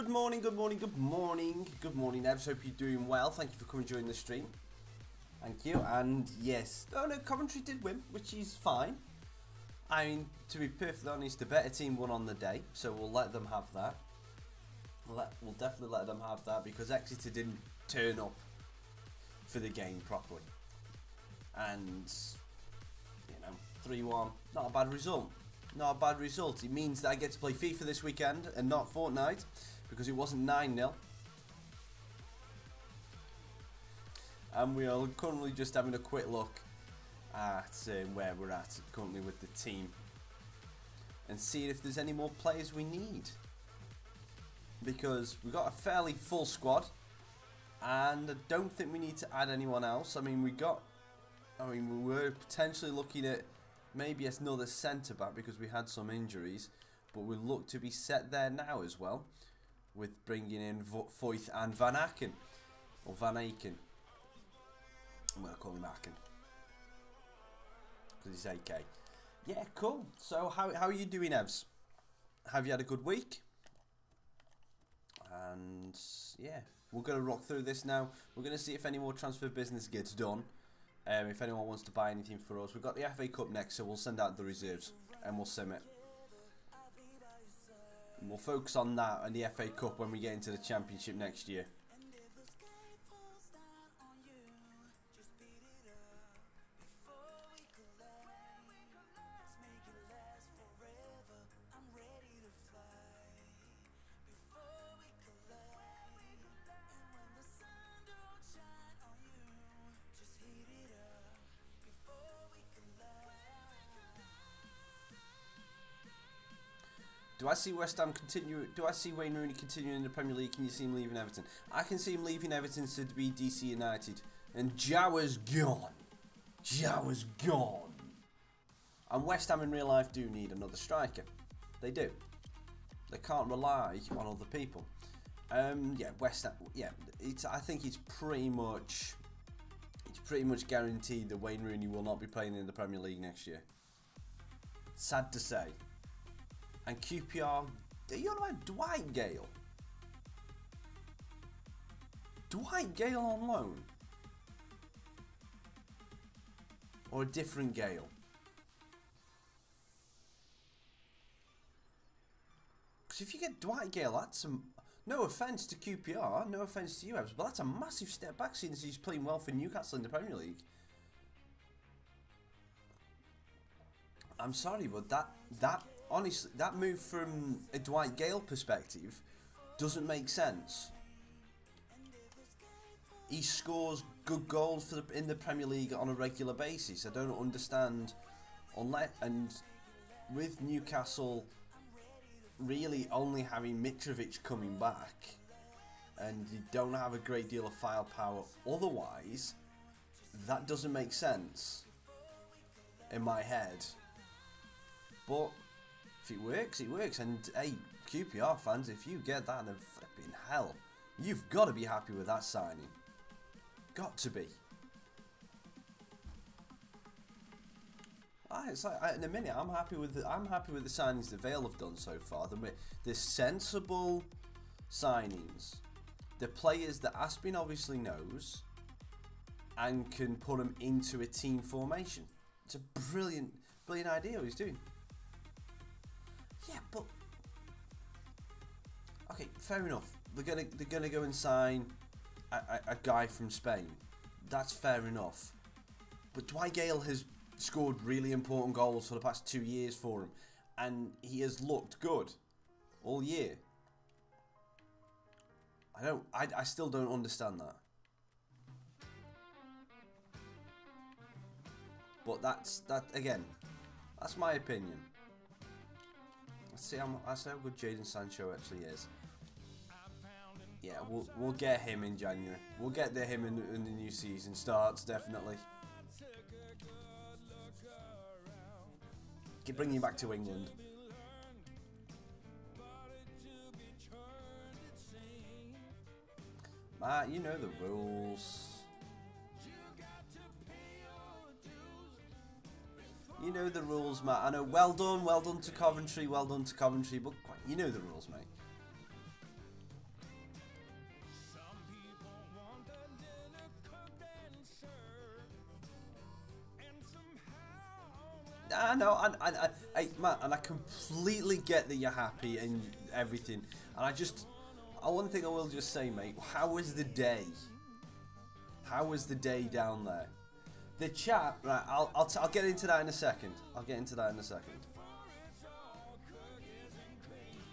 morning, good morning, good morning, good morning, Evs. Hope you're doing well. Thank you for coming join the stream. Thank you. And yes, no, Coventry did win, which is fine. I mean, to be perfectly honest, the better team won on the day, so we'll let them have that. We'll definitely let them have that because Exeter didn't turn up for the game properly. And, you know, 3-1, not a bad result. Not a bad result. It means that I get to play FIFA this weekend and not Fortnite because it wasn't 9-0. And we are currently just having a quick look at where we're at currently with the team and seeing if there's any more players we need. Because we've got a fairly full squad and I don't think we need to add anyone else. I mean, we were potentially looking at maybe another centre-back because we had some injuries, but we look to be set there now as well with bringing in Foyth and Van Aken, or Van Aken. I'm going to call him Aken because he's AK. Yeah, cool. So how are you doing, Evs? Have you had a good week? And yeah, we're going to rock through this now. We're going to see if any more transfer business gets done. If anyone wants to buy anything for us, we've got the FA Cup next, so we'll send out the reserves and we'll sim it. And we'll focus on that and the FA Cup when we get into the Championship next year. Do I see West Ham continue? Do I see Wayne Rooney continuing in the Premier League? Can you see him leaving Everton? I can see him leaving Everton to be DC United. And Jawa's gone. Jawa's gone. And West Ham in real life do need another striker. They do. They can't rely on other people. Yeah, West Ham. Yeah, I think it's pretty much guaranteed that Wayne Rooney will not be playing in the Premier League next year. Sad to say. And QPR, you're about Dwight Gale. Dwight Gale on loan? Or a different Gale? Because if you get Dwight Gale, that's some... No offence to QPR, no offence to you, Evs, but that's a massive step back since he's playing well for Newcastle in the Premier League. I'm sorry, but honestly, that move from a Dwight Gale perspective doesn't make sense. He scores good goals in the Premier League on a regular basis. I don't understand, and with Newcastle really only having Mitrovic coming back, and you don't have a great deal of firepower otherwise, that doesn't make sense in my head. But if it works, it works. And hey, QPR fans, if you get that, then flipping hell, you've got to be happy with that signing. Got to be. It's like, in a minute, I'm happy with the signings that Vale have done so far. The sensible signings, the players that Aspin obviously knows, and can put them into a team formation. It's a brilliant idea what he's doing. Yeah, but okay, fair enough. They're gonna go and sign a guy from Spain. That's fair enough. But Dwight Gale has scored really important goals for the past 2 years for him, and he has looked good all year. I still don't understand that. But that's my opinion. Let's see how good Jadon Sancho actually is. Yeah, we'll get him in January. We'll get him in the new season starts, definitely. Bring you back to England. Matt, you know the rules. You know the rules, Matt. I know. Well done to Coventry, but you know the rules, mate. I know, Matt, and I completely get that you're happy and everything. And one thing I will just say, mate, how was the day? How was the day down there? The chat, right, I'll get into that in a second.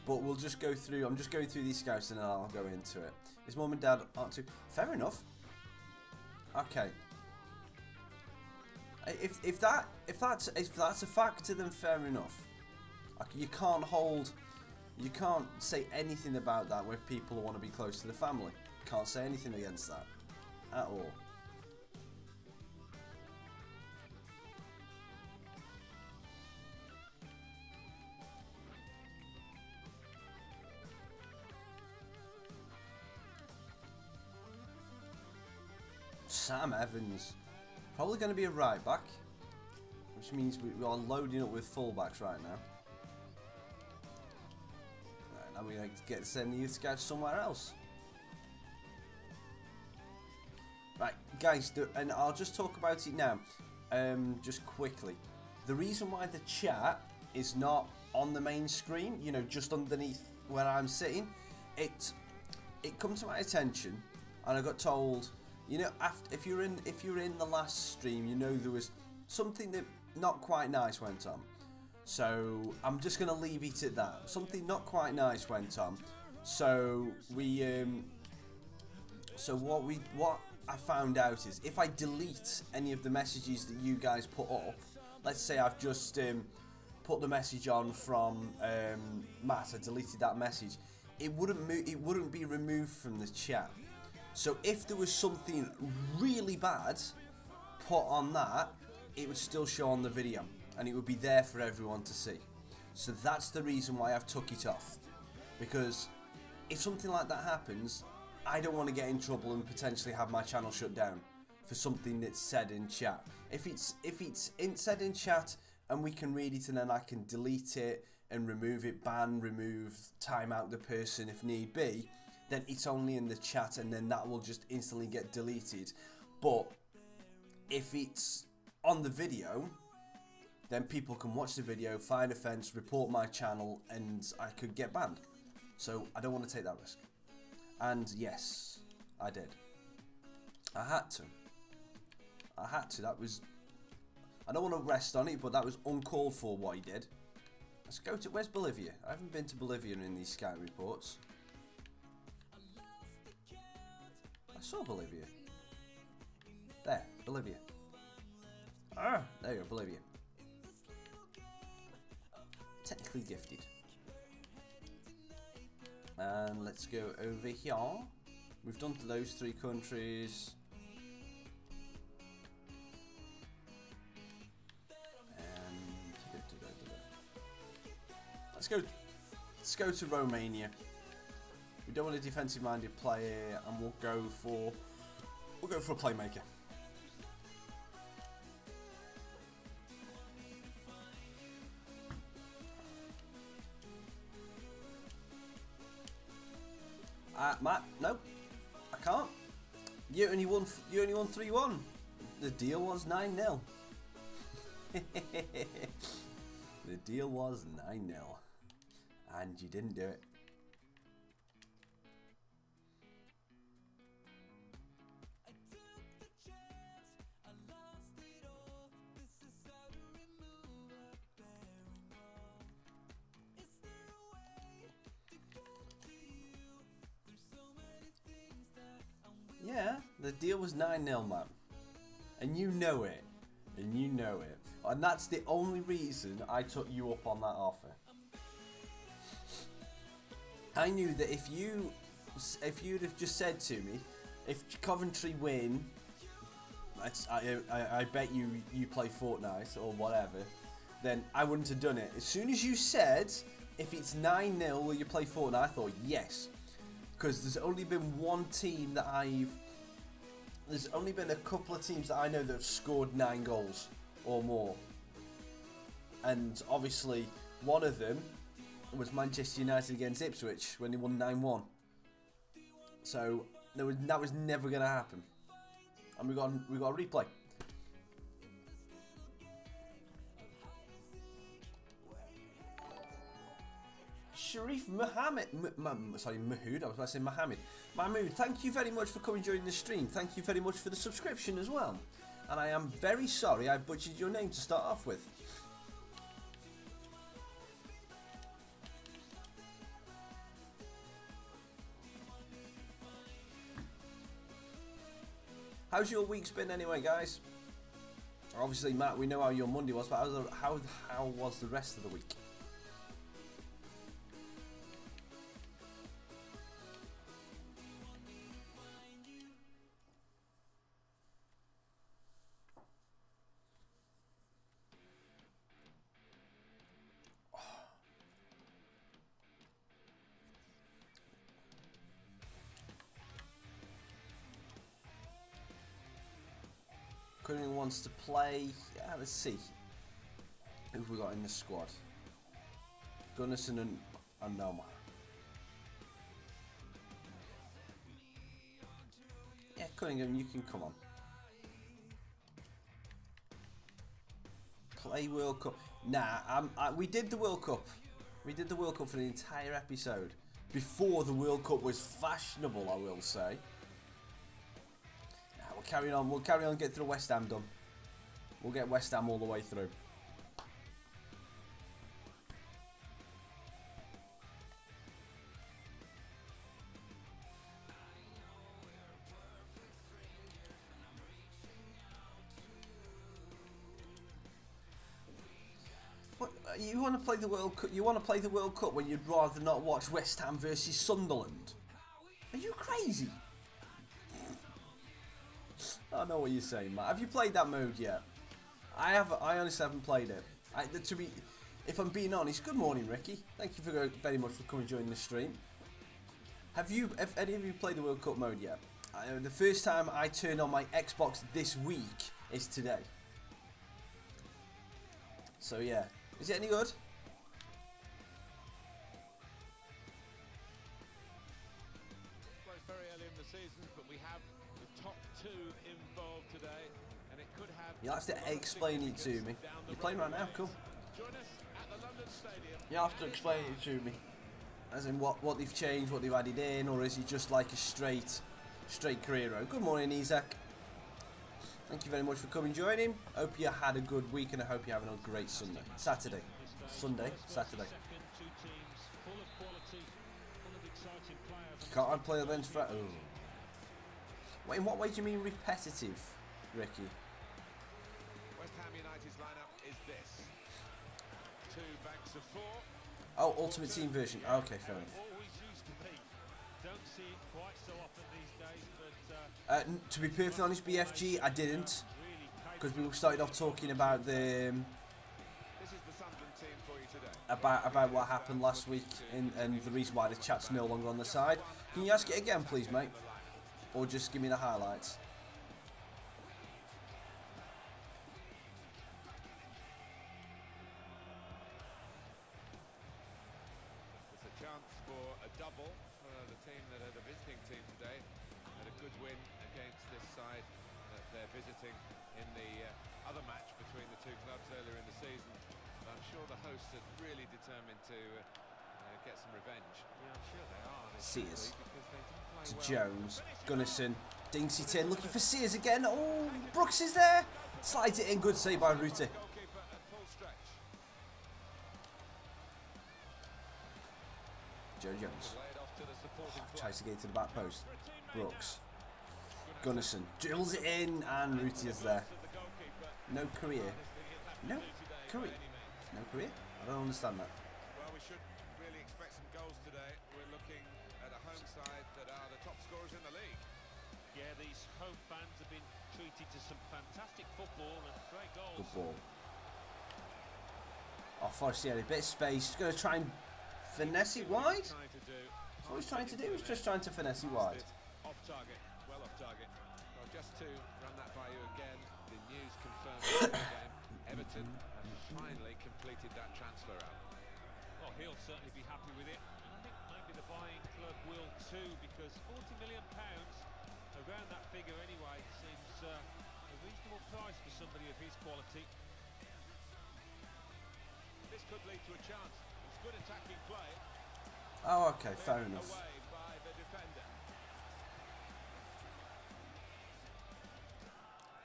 But we'll just go through, I'm just going through these scouts and then I'll go into it. His mum and dad aren't too, fair enough. Okay. If that's a factor, then fair enough. Like, you can't say anything about that with people who want to be close to the family. Can't say anything against that at all. Sam Evans, probably going to be a right back, which means we are loading up with fullbacks right now. Right, now we get to send the youth scouts somewhere else. Right, guys, and I'll just talk about it now, just quickly. The reason why the chat is not on the main screen, you know, just underneath where I'm sitting, it come to my attention, and I got told. You know, if you're in the last stream, you know there was something that not quite nice went on. So I'm just gonna leave it at that. Something not quite nice went on. So what I found out is if I delete any of the messages that you guys put up, let's say I've just put the message on from Matt, I deleted that message, it wouldn't be removed from the chat. So if there was something really bad put on that, it would still show on the video and it would be there for everyone to see. So that's the reason why I've took it off. Because if something like that happens, I don't want to get in trouble and potentially have my channel shut down for something that's said in chat. If it's said in chat and we can read it and then I can delete it and remove it, ban, remove, time out the person if need be, then it's only in the chat and then that will just instantly get deleted. But if it's on the video, then people can watch the video, find offence, report my channel, and I could get banned. So I don't want to take that risk. And yes, I did. I had to. That was, I don't want to rest on it, but that was uncalled for what he did. Let's go to, where's Bolivia? I haven't been to Bolivia in these scout reports. I saw Bolivia. There, Bolivia. Ah, there you go, Bolivia. Technically gifted. And let's go over here. We've done to those 3 countries. And let's go to Romania. We don't want a defensive-minded player, and we'll go for a playmaker. Matt, no, I can't. You only won 3-1. The deal was 9-0. The deal was 9-0, and you didn't do it. Yeah, the deal was 9-0, man. And you know it. And you know it. And that's the only reason I took you up on that offer. I knew that if you'd have just said to me, if Coventry win, I bet you play Fortnite or whatever, then I wouldn't have done it. As soon as you said, if it's 9-0, will you play Fortnite? I thought, yes. Because there's only been one team that there's only been a couple of teams that I know that have scored 9 goals or more. And obviously, one of them was Manchester United against Ipswich when they won 9-1. So that was never going to happen. And we got a replay. Sharif Mohammed, sorry, Mahood, I was about to say Mohammed. Mahmood, thank you very much for coming during the stream. Thank you very much for the subscription as well. And I am very sorry I butchered your name to start off with. How's your week's been anyway, guys? Obviously, Matt, we know how your Monday was, but how was the rest of the week? Cunningham wants to play. Yeah, let's see. Who have we got in the squad? Gunnarsson and Noma. Yeah, Cunningham, you can come on. Play World Cup. Nah, we did the World Cup. We did the World Cup for the entire episode. Before the World Cup was fashionable, I will say. Carry on. We'll carry on. Get through West Ham done. We'll get West Ham all the way through. What, you want to play the World Cup? You want to play the World Cup when you'd rather not watch West Ham versus Sunderland? Are you crazy? I know what you're saying, Matt. Have you played that mode yet? I honestly haven't played it. If I'm being honest, good morning, Ricky. Thank you very much for coming joining the stream. Have any of you played the World Cup mode yet? The first time I turned on my Xbox this week is today. So yeah, is it any good? Very early in the season, but we have the top two involved today, and it could have. You'll have to explain it to me. You're playing right now, cool. Join us at the London Stadium. You have to explain it to me. As in what they've changed, what they've added in, or is he just like a straight career road? Good morning, Isaac. Thank you very much for coming joining. Hope you had a good week, and I hope you're having a great Sunday. Saturday. Can't play the bench for... Oh. Wait, in what way do you mean repetitive, Ricky? West Ham United's lineup is this: 2 backs of 4. Oh, Ultimate Team version. Okay, fair enough. Always used to be. Don't see it quite so often these days, but to be perfectly honest, BFG, I didn't, because we started off talking about the this is the Sunderland team for you today. about what happened last week and the reason why the chat's no longer on the side. Can you ask it again, please, mate? Or just give me the highlights. It's a chance for a double for the team that are the visiting team today. Had a good win against this side that they're visiting in the other match between the two clubs earlier in the season. But I'm sure the hosts are really determined to get some revenge. Yeah, I'm sure they are. Sears to Jones, Gunnarsson, dinks it in, looking for Sears again. Oh, Brooks is there. Slides it in, good save by Ruti. Joe Jones tries to get to the back post. Brooks, Gunnarsson drills it in, and Ruti is there. No career. No career. No career? I don't understand that. Well, we should really expect some goals today. We're looking at a home side that are the top scorers in the league. Yeah, these home fans have been treated to some fantastic football and great goals. Good ball. Oh, Forrest had a bit of space. He's going to try and finesse it wide. That's what he's trying to do. He's just trying to finesse it wide. Off target. Well off target. Well, just to run that by you again, the news confirmed the game. Everton have finally completed that transfer out. Well, he'll certainly be happy with it. I think maybe the buying club will too, because £40 million, around that figure anyway, seems a reasonable price for somebody of his quality. This could lead to a chance. It's good attacking play. Oh, okay, fair enough.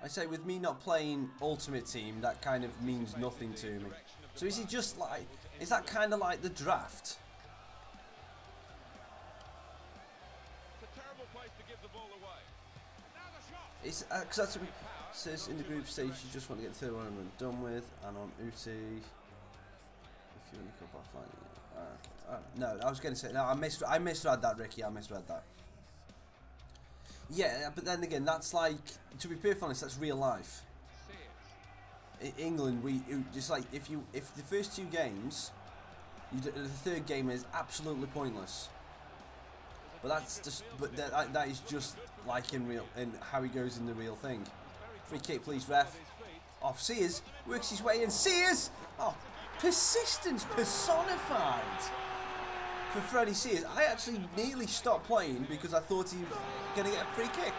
I say, with me not playing Ultimate Team, that kind of means nothing to me. So is he just like, is that kind of like the draft? It's because that's what it says in the group stage. You just want to get the third one and done with, and on Uti, if you want to come offline. No, I was going to say no. I misread that, Ricky. I misread that. Yeah, but then again, that's like, to be perfectly honest, that's real life. In England, just like if the first two games, the third game is absolutely pointless. But that's just, that is just like in how he goes in the real thing. Free kick, please, ref. Oh, Sears works his way in. Sears! Oh, persistence personified for Freddie Sears. I actually nearly stopped playing because I thought he was going to get a free kick.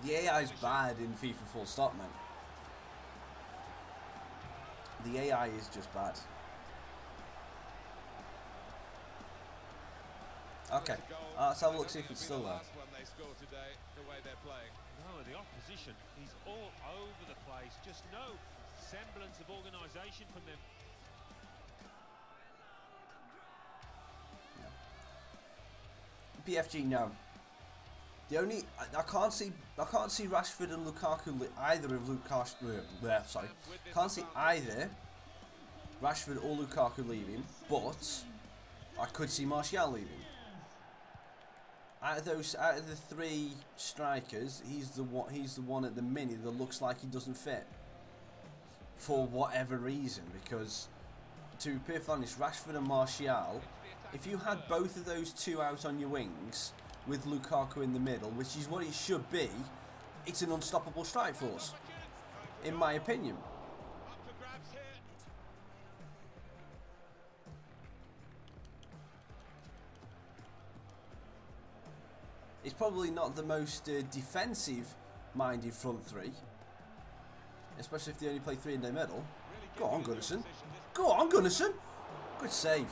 The AI is bad in FIFA full stop, man. The AI is just bad. Okay, let's have a look, see if it's still there. No, the opposition is all over the place. Just no semblance of organisation from them. PFG, no. The only I can't see Rashford and Lukaku either of Lukaku. Sorry, can't see either Rashford or Lukaku leaving, but I could see Martial leaving. Out of the three strikers, he's the one at the minute that looks like he doesn't fit for whatever reason. Because to be perfectly honest, Rashford and Martial, if you had both of those two out on your wings with Lukaku in the middle, which is what it should be, it's an unstoppable strike force, in my opinion. It's probably not the most defensive-minded front three, especially if they only play three in their middle. Go on, Gunnarsson. Go on, Gunnarsson. Good save.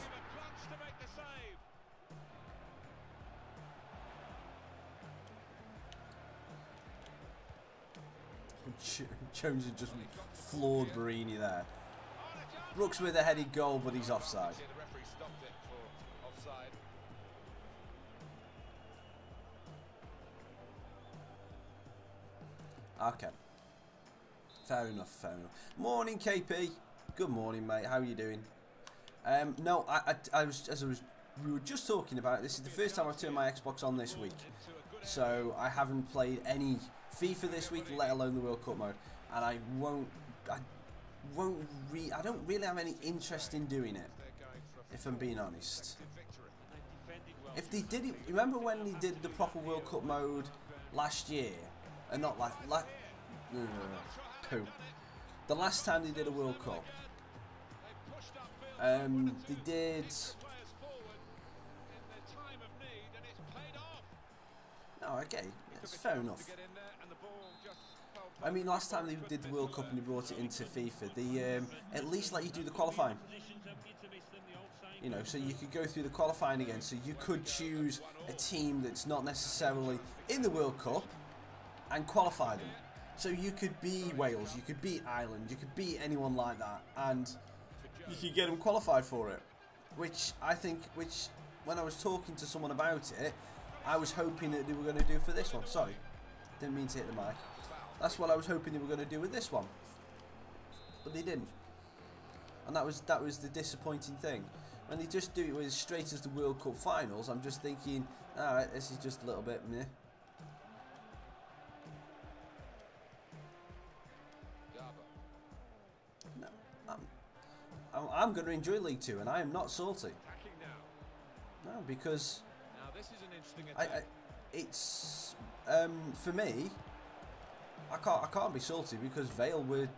Jones has just floored Barini there. Brooks with a headed goal, but he's offside. Okay. Fair enough, fair enough. Morning, KP. Good morning, mate. How are you doing? No, we were just talking about it. This is the first time I've turned my Xbox on this week. So I haven't played any FIFA this week, let alone the World Cup mode. And I don't really have any interest in doing it, if I'm being honest. If they did it, remember when they did the proper World Cup mode last year? And not the last time they did a World Cup, they did. No, okay, it's fair enough. I mean, last time they did the World Cup and they brought it into FIFA, they at least let you do the qualifying. You know, so you could go through the qualifying again. So you could choose a team that's not necessarily in the World Cup and qualify them. So you could be Wales, you could beat Ireland, you could beat anyone like that, and you could get them qualified for it. Which when I was talking to someone about it, I was hoping that they were going to do for this one. Sorry, didn't mean to hit the mic. That's what I was hoping they were going to do with this one, but they didn't. And that was the disappointing thing. When they just do it as straight as the World Cup finals, I'm just thinking, alright, this is just a little bit meh. I'm going to enjoy League 2, and I am not salty. No, because it's for me. I can't be salty because Vale were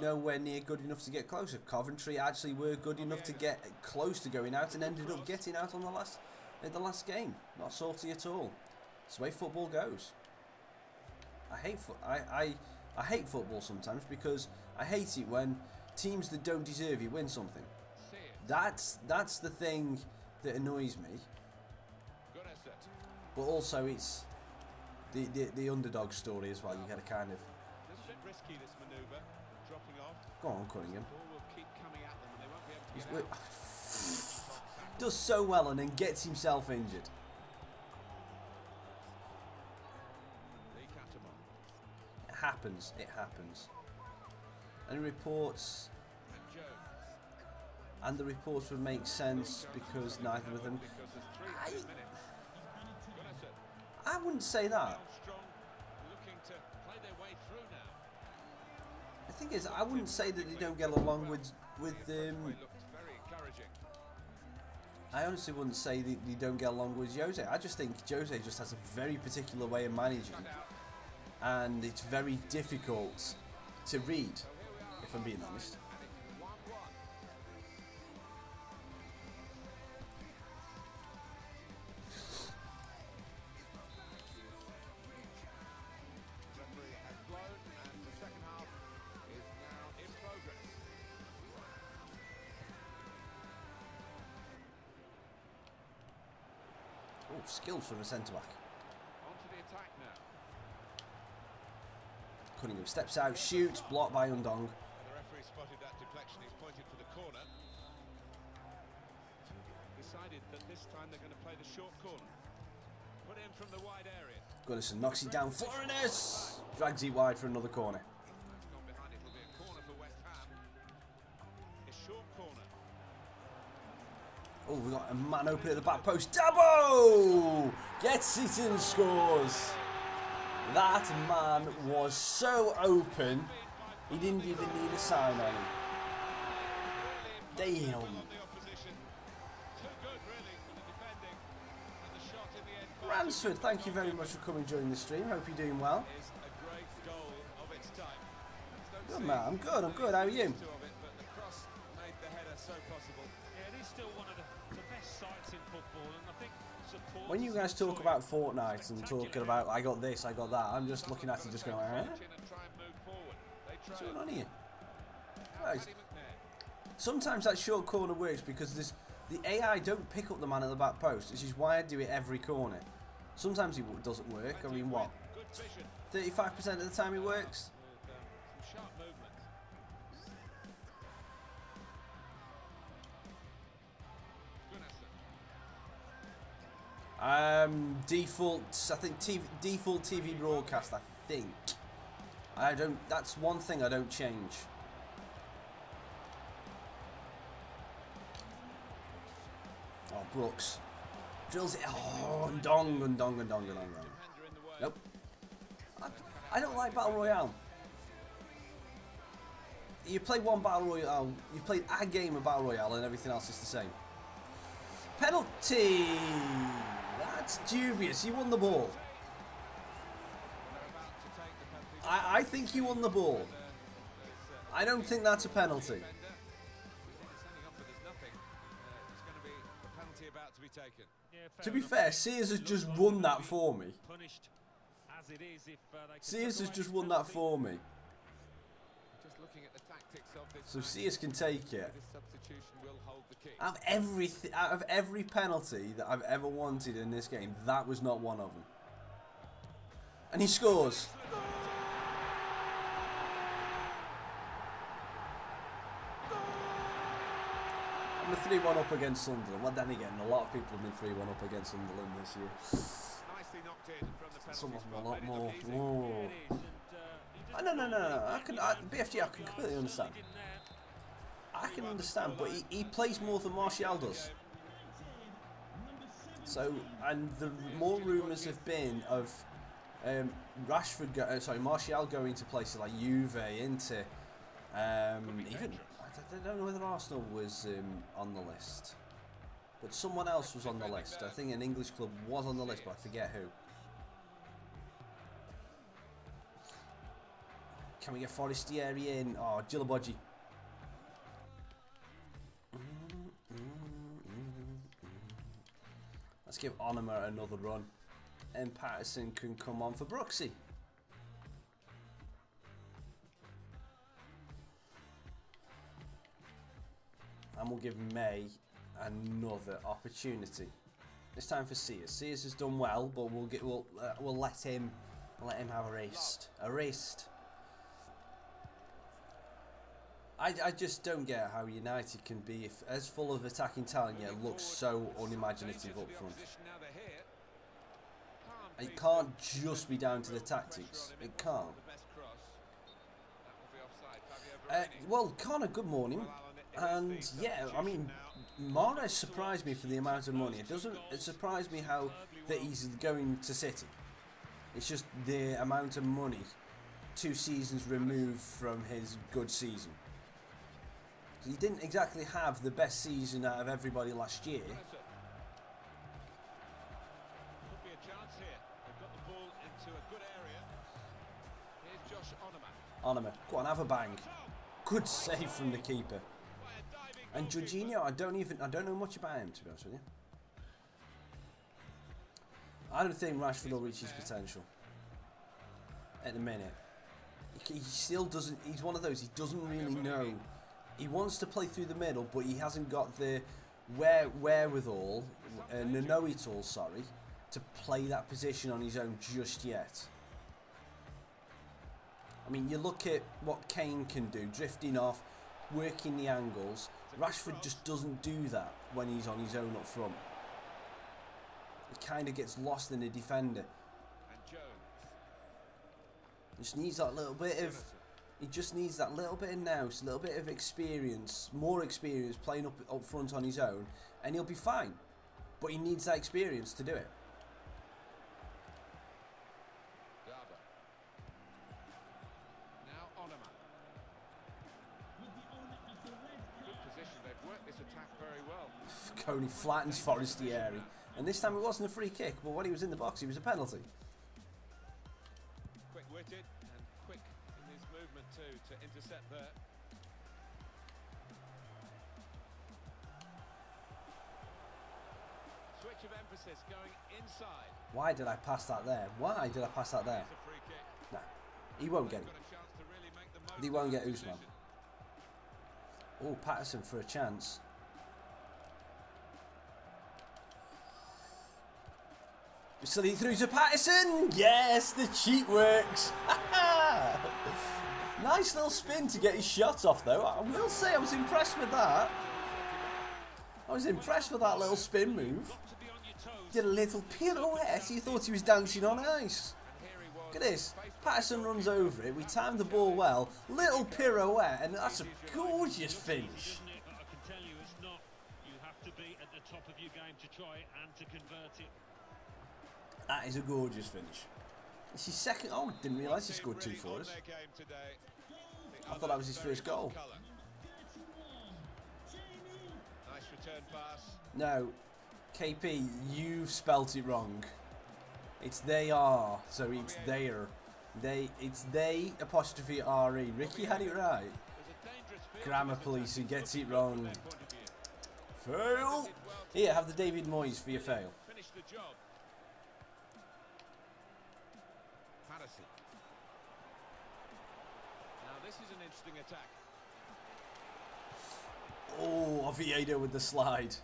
nowhere near good enough to get closer. Coventry actually were good enough to get close to going out and ended up getting out on the last game. Not salty at all. It's the way football goes. I hate football sometimes because I hate it when teams that don't deserve it win something. That's the thing that annoys me. Good effort. But also it's the underdog story as well. You get a kind of... A little bit risky, this manoeuvre, dropping off. Go on, Cunningham. The ball will keep coming at them and they won't be able to get out. Does so well and then gets himself injured. It happens. It happens. And reports... And the reports would make sense because neither of them... I wouldn't say that. The thing is, I wouldn't say that they don't get along with I honestly wouldn't say that they don't get along with Jose. I just think Jose just has a very particular way of managing, and it's very difficult to read, if I'm being honest. Oh, skills from a centre-back. Onto the attack now. Cunningham steps out, shoots, blocked by Undong. The referee spotted that deflection. He's pointed for the corner. Decided that this time they're going to play the short corner. Put in from the wide area. Gunnison knocks it down. Florinis drags it wide for another corner. That's gone behind. It'll be a corner for West Ham. A short corner. Oh, we've got a man open at the back post. Dabo gets it and scores. That man was so open, he didn't even need a sign on him. Damn. Ransford, thank you very much for coming during the stream. Hope you're doing well. Good man, I'm good. How are you? When you guys talk about Fortnite and talking about I got this, I got that, I'm just looking at it just going, what's going on here? Right. Sometimes that short corner works because the AI don't pick up the man at the back post, which is why I do it every corner. Sometimes it doesn't work. I mean, what? 35% of the time it works? Default, I think default TV broadcast, I think. That's one thing I don't change. Oh, Brooks. Drills it. Oh, Undong. Nope. I don't like Battle Royale. You play one Battle Royale, you play a game of Battle Royale and everything else is the same. Penalty! That's dubious. You won the ball. I think he won the ball. I don't think that's a penalty. To be fair, Sears has just won that for me. Sears has just won that for me. So Sears can take it. Out of every penalty that I've ever wanted in this game, that was not one of them. And he scores. I'm a 3-1 up against Sunderland. Well, then again, a lot of people have been 3-1 up against Sunderland this year. Nicely knocked in from the Some of them a lot more. Whoa. No. BFG, I can completely understand. I can understand, but he plays more than Martial does. So, and the more rumours have been of Martial going to places like Juve, Inter, even I don't know whether Arsenal was on the list, but someone else was on the list. I think an English club was on the list, but I forget who. Can we get Forestieri in? Oh, Gillabogi. Let's give Onima another run. And Patterson can come on for Brooksy. and we'll give May another opportunity. This time for Sears. Sears has done well, but we'll let him have a rest. A rest. I just don't get how United can be as full of attacking talent yet looks so unimaginative up front. It can't just be down to the tactics. It can't. Well, Connor, good morning. And yeah, I mean, Mahrez surprised me for the amount of money. It surprised me how that he's going to City. It's just the amount of money 2 seasons removed from his good season. He didn't exactly have the best season out of everybody last year. Could be a chance here. They've got the ball into a good area. Here's Josh Onama, go on, have a bang. Good save from the keeper. And Jorginho, I don't know much about him, to be honest with you. I don't think Rashford will reach his potential at the minute. He still doesn't. He's one of those. He doesn't really know. He wants to play through the middle, but he hasn't got the wherewithal, know-it-all, sorry, to play that position on his own just yet. I mean, you look at what Kane can do, drifting off, working the angles. Rashford just doesn't do that when he's on his own up front. He kind of gets lost in a defender. Just needs that little bit of. He just needs that little bit of nous, a little bit of experience, more experience playing up front on his own, and he'll be fine. But he needs that experience to do it. Now Onama. Good position. They've worked this attack very well. Coney flattens Forestieri, and this time it wasn't a free kick, but when he was in the box, it was a penalty. Quick-witted and quick in his movement too to intercept there. Switch of emphasis going inside. Why did I pass that there? Why did I pass that there? Nah, he won't get it. He won't get Usman. Oh, Patterson for a chance. So he threw to Patterson. Yes, the cheat works. Nice little spin to get his shot off, though. I will say I was impressed with that. I was impressed with that little spin move. Did a little pirouette. He thought he was dancing on ice. Look at this. Patterson runs over it. We timed the ball well. Little pirouette, and that's a gorgeous finish. I can tell you it's not. You have to be at the top of your game to try it and to convert it. That is a gorgeous finish. It's his second. Oh, didn't realise he scored 2 for us. I thought that was his first goal. Nice return pass. No, KP, you've spelt it wrong. It's they are, so it's there. It's they apostrophe RE. Ricky had it right. Grammar police who gets it wrong. Fail. Here, have the David Moyes for your fail. Finish the job. Patterson. Now this is an interesting attack. Oh, Oviedo with the slide.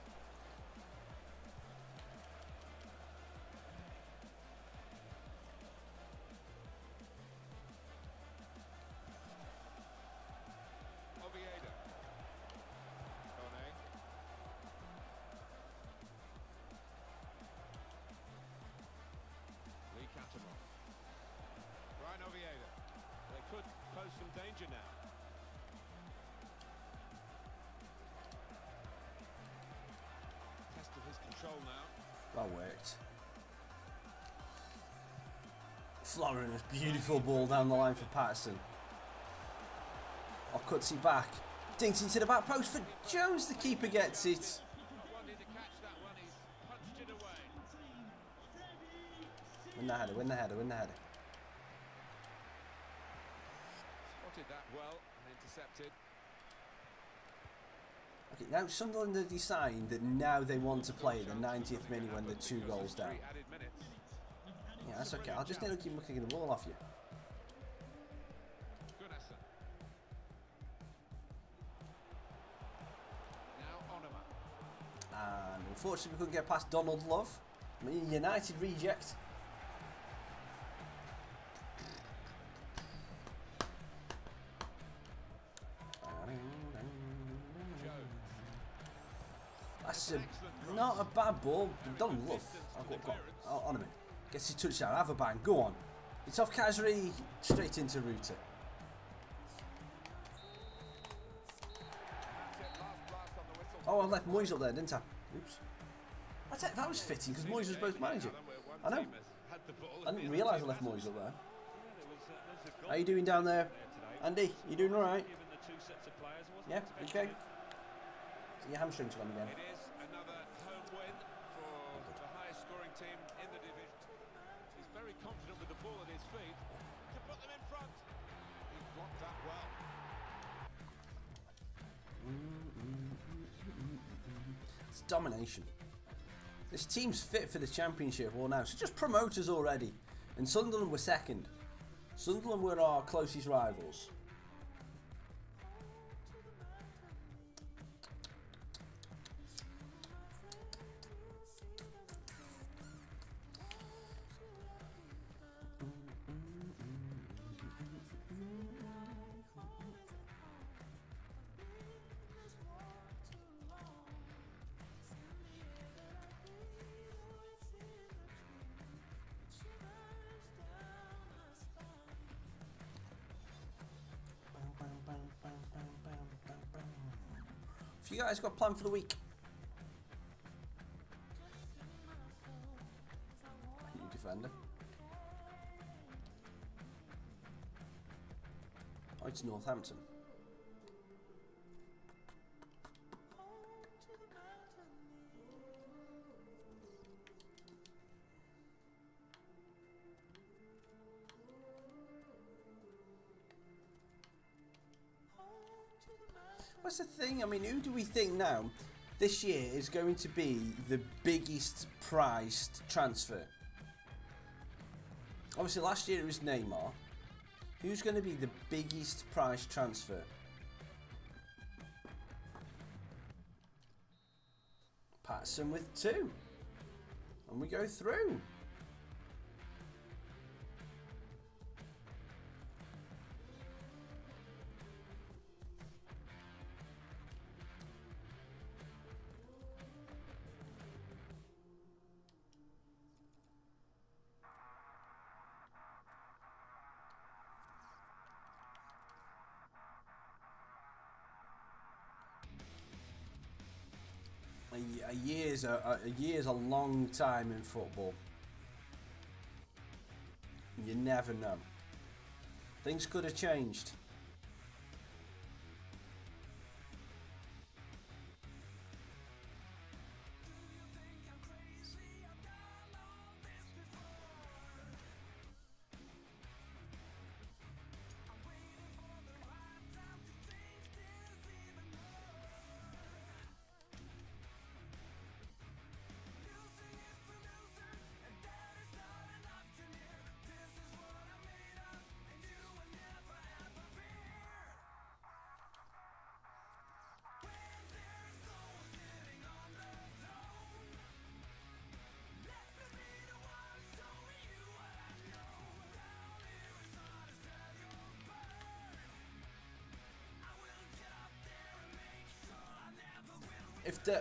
Oviedo. Kone. Lee Catamon. Ryan Oviedo. They could pose some danger now. Test of his control now. That worked. Florian, a beautiful ball down the line for Patterson. Oh, cuts it back. Dinks into the back post for Jones. The keeper gets it. Wanted to catch that one. He's punched it away. Win the header, win the header, win the header. Spotted that well and intercepted. Okay, now Sunderland have decided that now they want to play the 90th minute when they're 2 goals down. Added minutes. Yeah, that's okay. I'll just need to keep kicking the ball off you. Gunnarsson. Now Unfortunately, we couldn't get past Donald Love. I mean, United reject. That's not a bad ball. Donald Love. Go on. On a minute. Gets his touchdown. Have a bang. Go on. It's off Kazri. Straight into Ruta. Oh, I left Moyes up there, didn't I? Oops. That was fitting because Moyes was both manager. I know. I didn't realise I left Moyes up there. How you doing down there? Andy, you doing alright? Yeah, okay. So your hamstring's gone again. It is another home win for the highest scoring team in the division. He's very confident with the ball at his feet to put them in front. He blocked that well. It's domination. This team's fit for the championship or now. So just promote us already. And Sunderland were second. Sunderland were our closest rivals. Have you guys got a plan for the week? New defender. Oh, it's Northampton. What's the thing? I mean, who do we think now this year is going to be the biggest priced transfer? Obviously, last year it was Neymar. Who's going to be the biggest priced transfer? Patterson with 2. And we go through. A year's a long time in football. You never know. Things could have changed.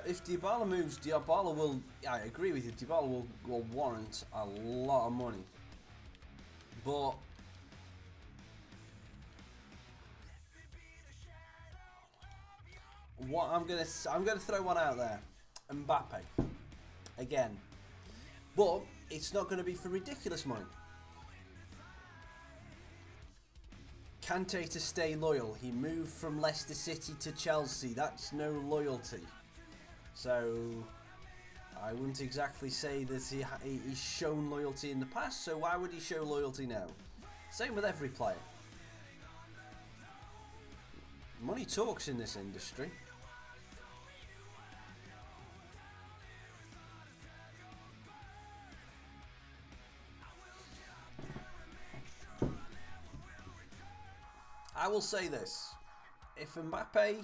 If Dybala moves, Dybala will. I agree with you. Dybala will warrant a lot of money, but what I'm gonna throw one out there, Mbappe, again, but it's not going to be for ridiculous money. Kante to stay loyal. He moved from Leicester City to Chelsea. That's no loyalty. So I wouldn't exactly say that he's shown loyalty in the past, so why would he show loyalty now? Same with every player. Money talks in this industry. I will say this. If Mbappe...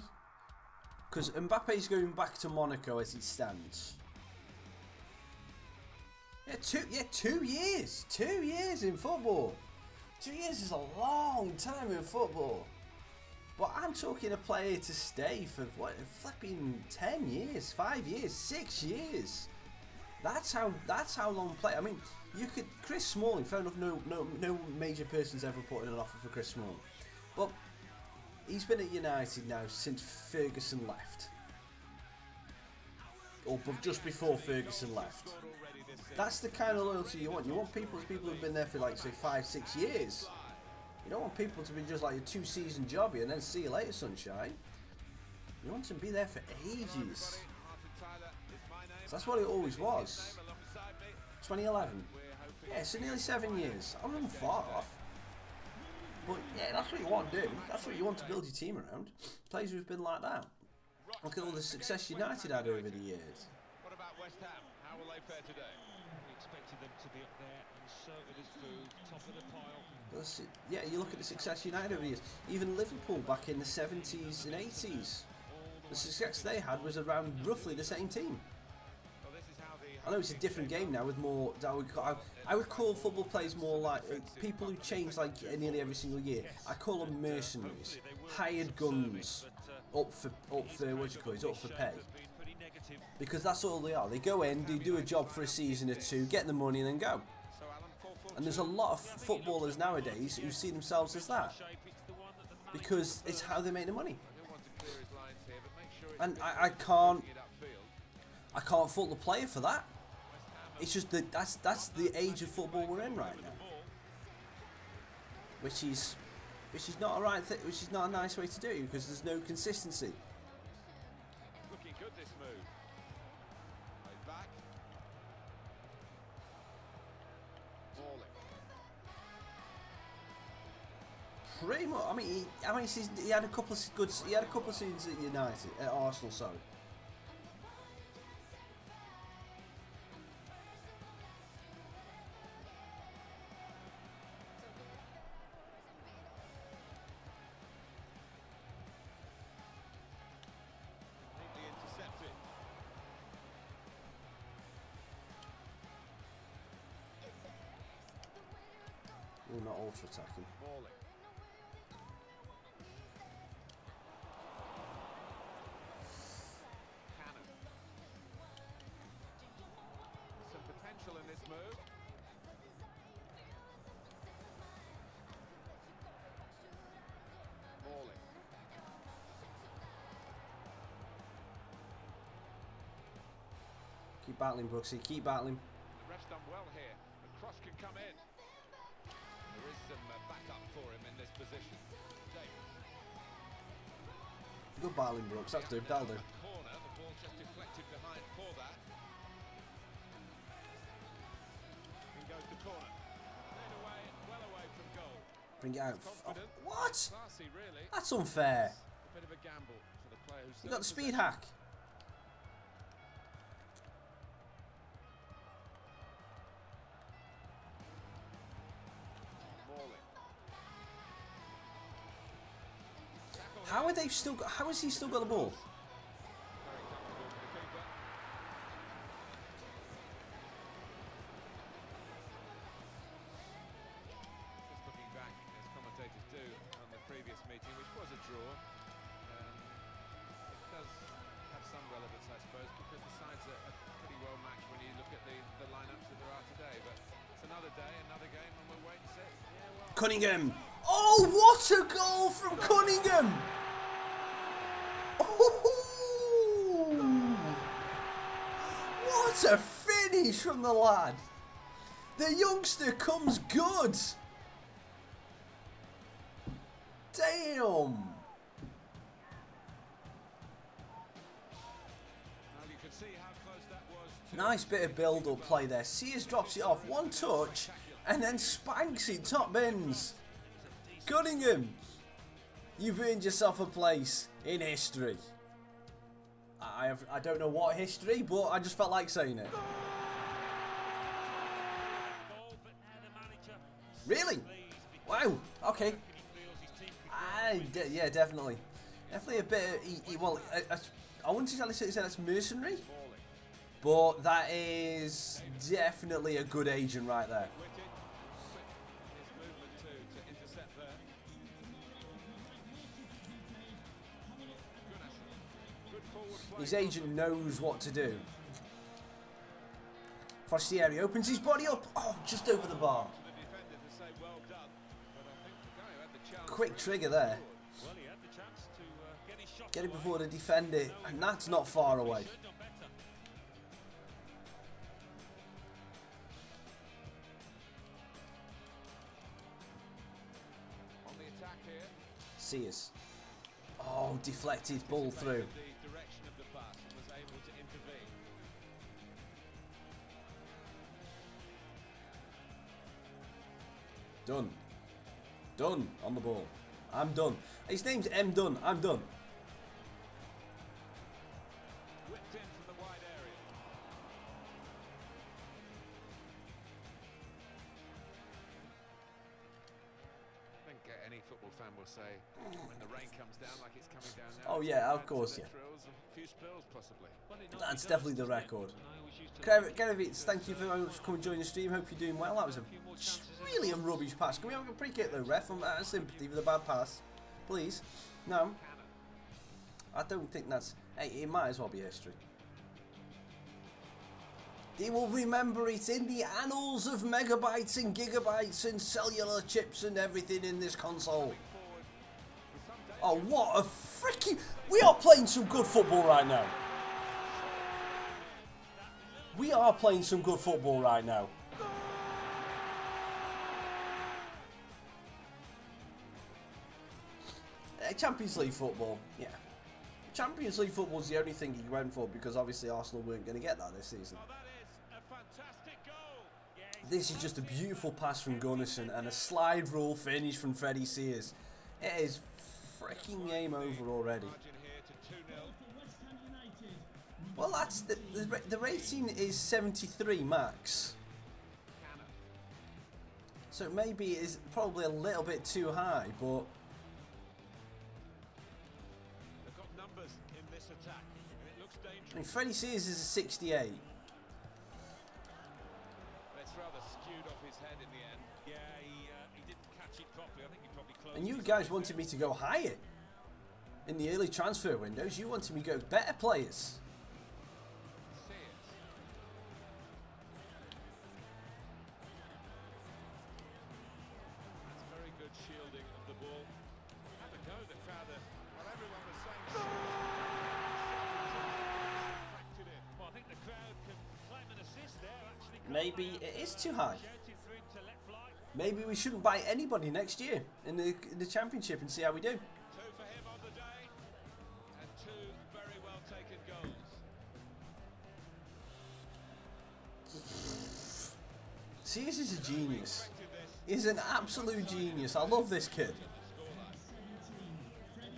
Because Mbappe's going back to Monaco as it stands. Yeah, 2 years. 2 years in football. 2 years is a long time in football. But I'm talking a player to stay for what, flipping 10 years, 5 years, 6 years. That's how long play. I mean, you could Chris Smalling. Fair enough. No major person's ever put in an offer for Chris Smalling, but he's been at United now since Ferguson left, or just before Ferguson left. That's the kind of loyalty you want. You want people who've been there for like say 5, 6 years. You don't want people to be just like a 2-season jobby and then see you later, sunshine. You want them to be there for ages. So that's what it always was. 2011. Yeah, so nearly 7 years. I wasn't far off. But yeah, that's what you want to do. That's what you want to build your team around. Players who've been like that. Look at all the success United had over the years. What about West Ham? How will they fare today? We expected them to be up there and certain as food, top of the pile. Yeah, you look at the success United over the years. Even Liverpool back in the 70s and 80s. The success they had was around roughly the same team. I know it's a different game now with more. I would call football players more like people who change like nearly every single year. I call them mercenaries, hired guns, up for what do you call it, up for pay. Because that's all they are. They go in, do a job for a season or two, get the money, and then go. And there's a lot of footballers nowadays who see themselves as that because it's how they make the money. And I can't fault the player for that. It's just that that's the age of football we're in right now, which is not a right thing, which is not a nice way to do it because there's no consistency. Looking good this move. Right back. Balling. Pretty much. I mean, he had a couple of good. He had a couple of seasons at United, at Arsenal. Sorry. We're not ultra attacking. Cannon. Some potential in this move. Balling. Keep battling, Brooksy. Keep battling. The ref's done well here. The cross can come in. There is some backup for him in this position. Davis. Good battling, Brooks. That'll do. Corner. The ball just deflected behind for that. In goes the corner. Played away, well away from goal. Bring it out. Oh, what? Classy, really. That's unfair. A bit of a gamble for the player who's You got the speed hack. How are they still? How has he still got the ball? Just looking back, as commentators do, on the previous meeting, which was a draw, it does have some relevance, I suppose, because the sides are pretty well matched when you look at the lineups that there are today. But it's another day, another game, and we'll wait and see. Yeah, well, Cunningham. Oh, what a goal from Cunningham! What a finish from the lad! The youngster comes good! Damn! Nice bit of build-up play there. Sears drops it off, one touch, and then spanks it top bins. Cunningham, you've earned yourself a place in history. I don't know what history, but I just felt like saying it. Really? Wow. Okay. Yeah, definitely. Definitely a bit. Well, I wouldn't necessarily say that's mercenary. But that is definitely a good agent right there. His agent knows what to do. Forestieri opens his body up. Oh, just over the bar. Quick trigger there. Get it before the defender, and that's not far away. Sears. Oh, deflected ball through. Done. Done on the ball. I'm done. His name's M. Dunn. I'm done. Whipped in from the wide area. I think any football fan will say when the rain comes down like it's coming down now. Oh yeah, of course, yeah. A few spills possibly. That's definitely the record. Gerevitz, thank you very much for coming and joining the stream. Hope you're doing well. That was really a rubbish pass. Can we have a pre-kick though, ref? I'm out of sympathy for the bad pass. Please. No. I don't think that's... Hey, it might as well be history. They will remember it in the annals of megabytes and gigabytes and cellular chips and everything in this console. Oh, what a freaking... We are playing some good football right now. We are playing some good football right now. Champions League football, yeah. Champions League football is the only thing he went for because obviously Arsenal weren't going to get that this season. This is just a beautiful pass from Gunnarsson and a slide rule finish from Freddie Sears. It is freaking game over already. Well, that's the rating is 73 max. So maybe it is probably a little bit too high, but I mean, Freddie Sears is a 68. It's rather skewed off his head in the end. Yeah, he didn't catch it properly. I think he probably closed. And you guys wanted me to go higher in the early transfer windows. You wanted me to go better players. That's very good shielding of the ball. Had to go the crowd. Well, everyone was saying. Maybe it is too high. Maybe we shouldn't buy anybody next year in the championship and see how we do. 2 for him on the day, and 2 very well taken goals. Sears is a genius. He's an absolute genius. I love this kid.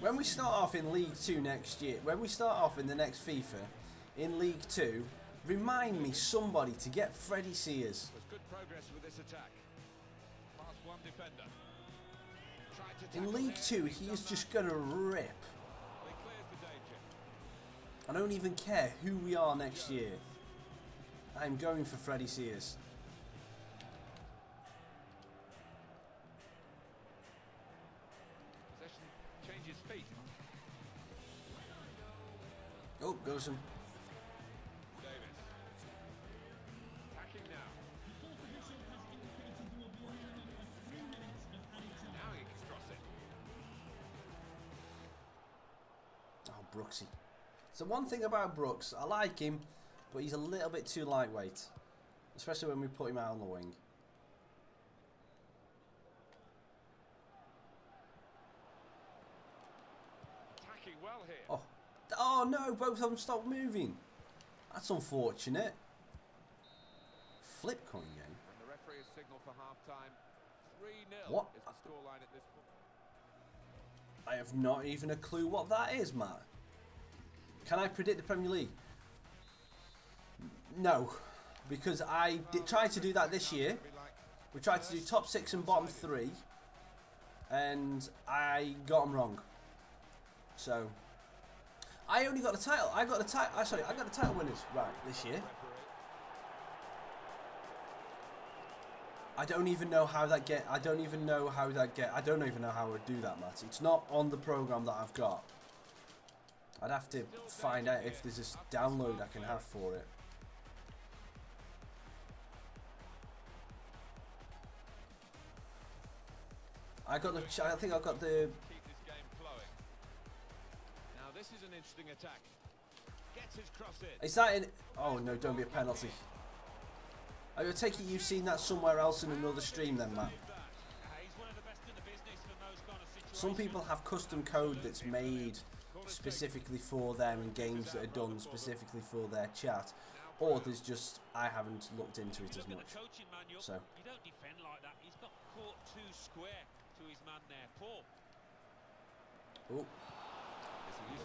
When we start off in League 2 next year, when we start off in the next FIFA in League 2, remind me somebody to get Freddie Sears. Good progress with this attack. Past one defender. In League 2, he is just going to rip. I don't even care who we are next year. I'm going for Freddie Sears. Possession changes feet. Oh, goes him. Brooksy. So one thing about Brooks, I like him, but he's a little bit too lightweight, especially when we put him out on the wing. Attacking well here. Oh no! Both of them stopped moving. That's unfortunate. Flip coin game. And the referee has signalled for half-time. 3-0 What? is the scoreline at this point. I have not even a clue what that is, Matt. Can I predict the Premier League? No, because I tried to do that this year. We tried to do top 6 and bottom 3, and I got them wrong. So, I only got the title. I got the title. Sorry, I got the title winners right this year. I don't even know how that get. I don't even know how I would do that, Matt. It's not on the program that I've got. I'd have to find out if there's a download I can have for it. I think I got the. Keep this game flowing. Now this is an interesting attack. Gets his cross in. Is that in? Oh no! Don't be a penalty. I would take it you've seen that somewhere else in another stream, then, Matt. Some people have custom code that's made specifically for them and games that are done specifically for their chat. Or there's just, I haven't looked into it as much. So. You don't defend like that. He's got caught too square to his man there. Paul. Oh.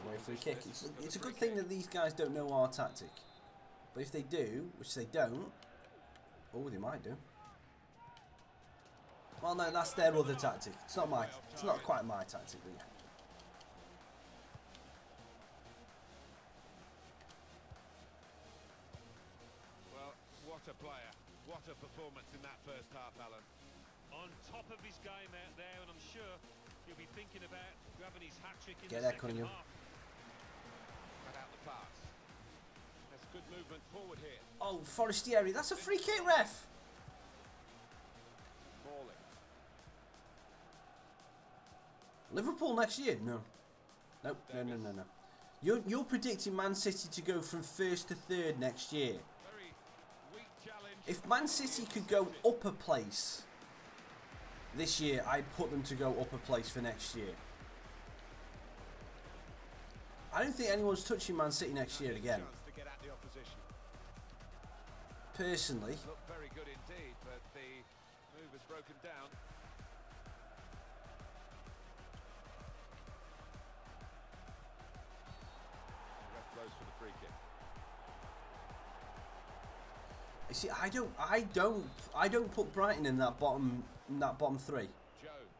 Away free kick. It's a good thing that these guys don't know our tactic. But if they do, which they don't, oh, they might do. Well, no, that's their other tactic. It's not my. It's not quite my tactic, but yeah. Well, what a player! What a performance in that first half, Alan. On top of his game out there, and I'm sure he'll be thinking about grabbing his hat-trick in Get the there, second Cunningham. half. Cut out the pass. There's good movement forward here. Oh, Forestieri, that's a free kick, ref. Balling. Liverpool next year? No. Nope. No. You're predicting Man City to go from first to third next year. Very weak challenge. If Man City could go up a place this year, I'd put them to go up a place for next year. I don't think anyone's touching Man City next year again. Chance to get at the opposition. Personally. Looked very good indeed, but the move has broken down. The ref blows for the free kick. You see, I don't put Brighton in that bottom three. Jones.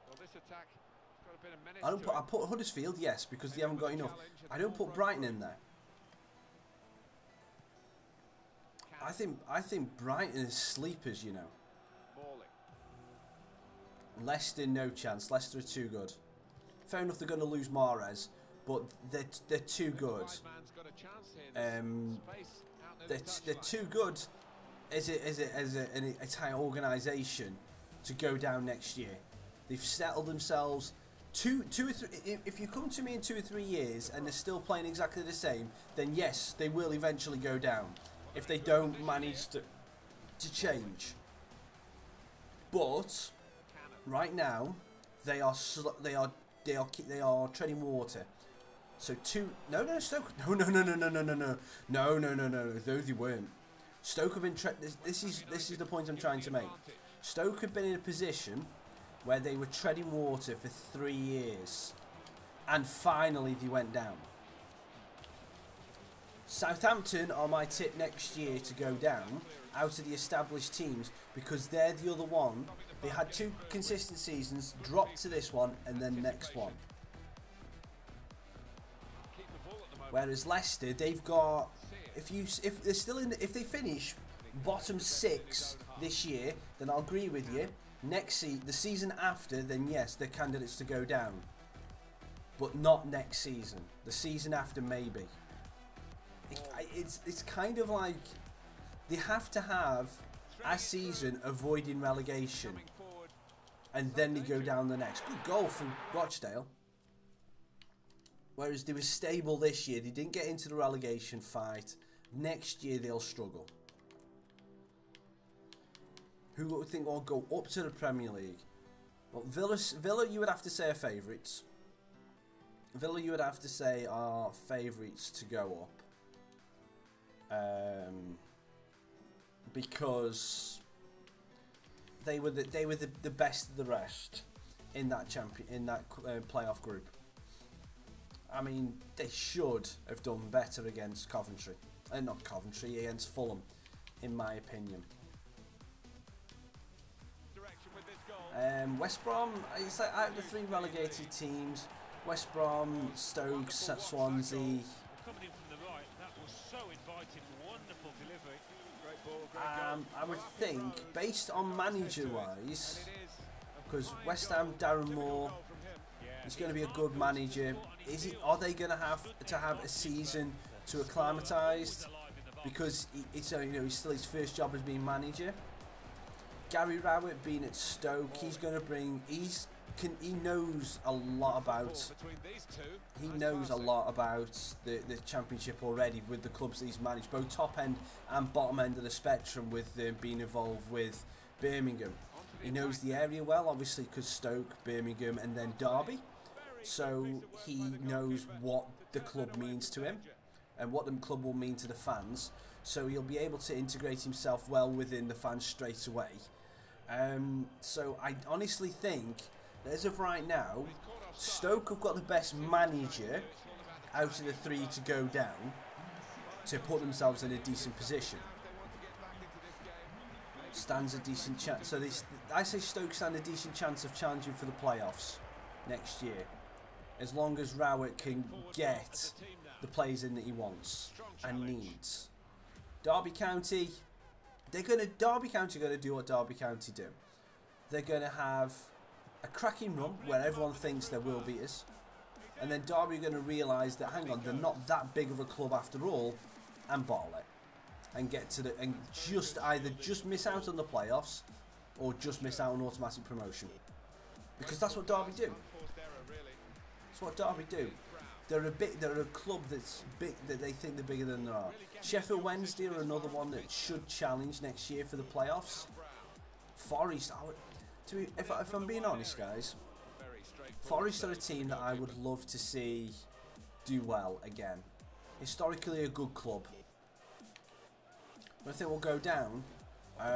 Well, this attack has got a bit of menace. I put Huddersfield, yes, because they haven't got enough. I don't put Brighton in there. I think Brighton is sleepers, you know. Balling. Leicester, no chance. Leicester are too good. Fair enough, they're going to lose Mahrez, but they're too good. They're too good as an entire organisation to go down next year. They've settled themselves. Two or three. If you come to me in 2 or 3 years and they're still playing exactly the same, then yes, they will eventually go down. If they don't manage to change. But right now, they are treading water. So Stoke. No. Though they weren't. Stoke have been. This is the point I'm trying to make. Stoke have been in a position where they were treading water for 3 years, and finally they went down. Southampton are my tip next year to go down out of the established teams because they're the other one. They had 2 consistent seasons, dropped to this one, and then next one. Whereas Leicester, they've got if they're still in, if they finish bottom 6 this year, then I'll agree with you. The season after, then yes, they're candidates to go down, but not next season. The season after, maybe. It's kind of like they have to have a season avoiding relegation, and then they go down the next. Good goal from Rochdale. Whereas they were stable this year, they didn't get into the relegation fight. Next year they'll struggle. Who would think will go up to the Premier League? Well, Villa, you would have to say are favourites. Villa, you would have to say are favourites to go up. Because they were the best of the rest in that playoff group. I mean, they should have done better against Coventry, not Coventry, against Fulham, in my opinion. West Brom, it's like out of the 3 relegated teams, West Brom, Stoke, Swansea. Coming in from the right, that was so inviting, wonderful delivery. Great ball, great goal. I would think, based on manager-wise, because West Ham, Darren Moore, he's going to be a good manager. Are they going to have a season to acclimatise? Because he's still his first job as being manager. Gary Rowett being at Stoke, he's going to bring. He knows a lot about. He knows a lot about the Championship already with the clubs that he's managed, both top end and bottom end of the spectrum, with being involved with Birmingham. He knows the area well, obviously, because Stoke, Birmingham, and then Derby. So he knows what the club means to him and what the club will mean to the fans. So he'll be able to integrate himself well within the fans straight away. So I honestly think, as of right now, Stoke have got the best manager out of the three to go down to put themselves in a decent position. Stands a decent chance. So I say Stoke stand a decent chance of challenging for the playoffs next year, as long as Rowett can get the players in that he wants and needs. Derby County, Derby County are going to do what Derby County do. They're going to have a cracking run where everyone thinks they're world beaters, and then Derby are going to realise that, hang on, they're not that big of a club after all, and bottle it and get to and either miss out on the playoffs or just miss out on automatic promotion, because that's what Derby do. That's what Derby do. They're a club that's big, that they think they're bigger than they are. Sheffield Wednesday are another one that should challenge next year for the playoffs. Forest, if I'm being honest, guys, Forest are a team that I would love to see do well again. Historically a good club. But I think we'll go down. I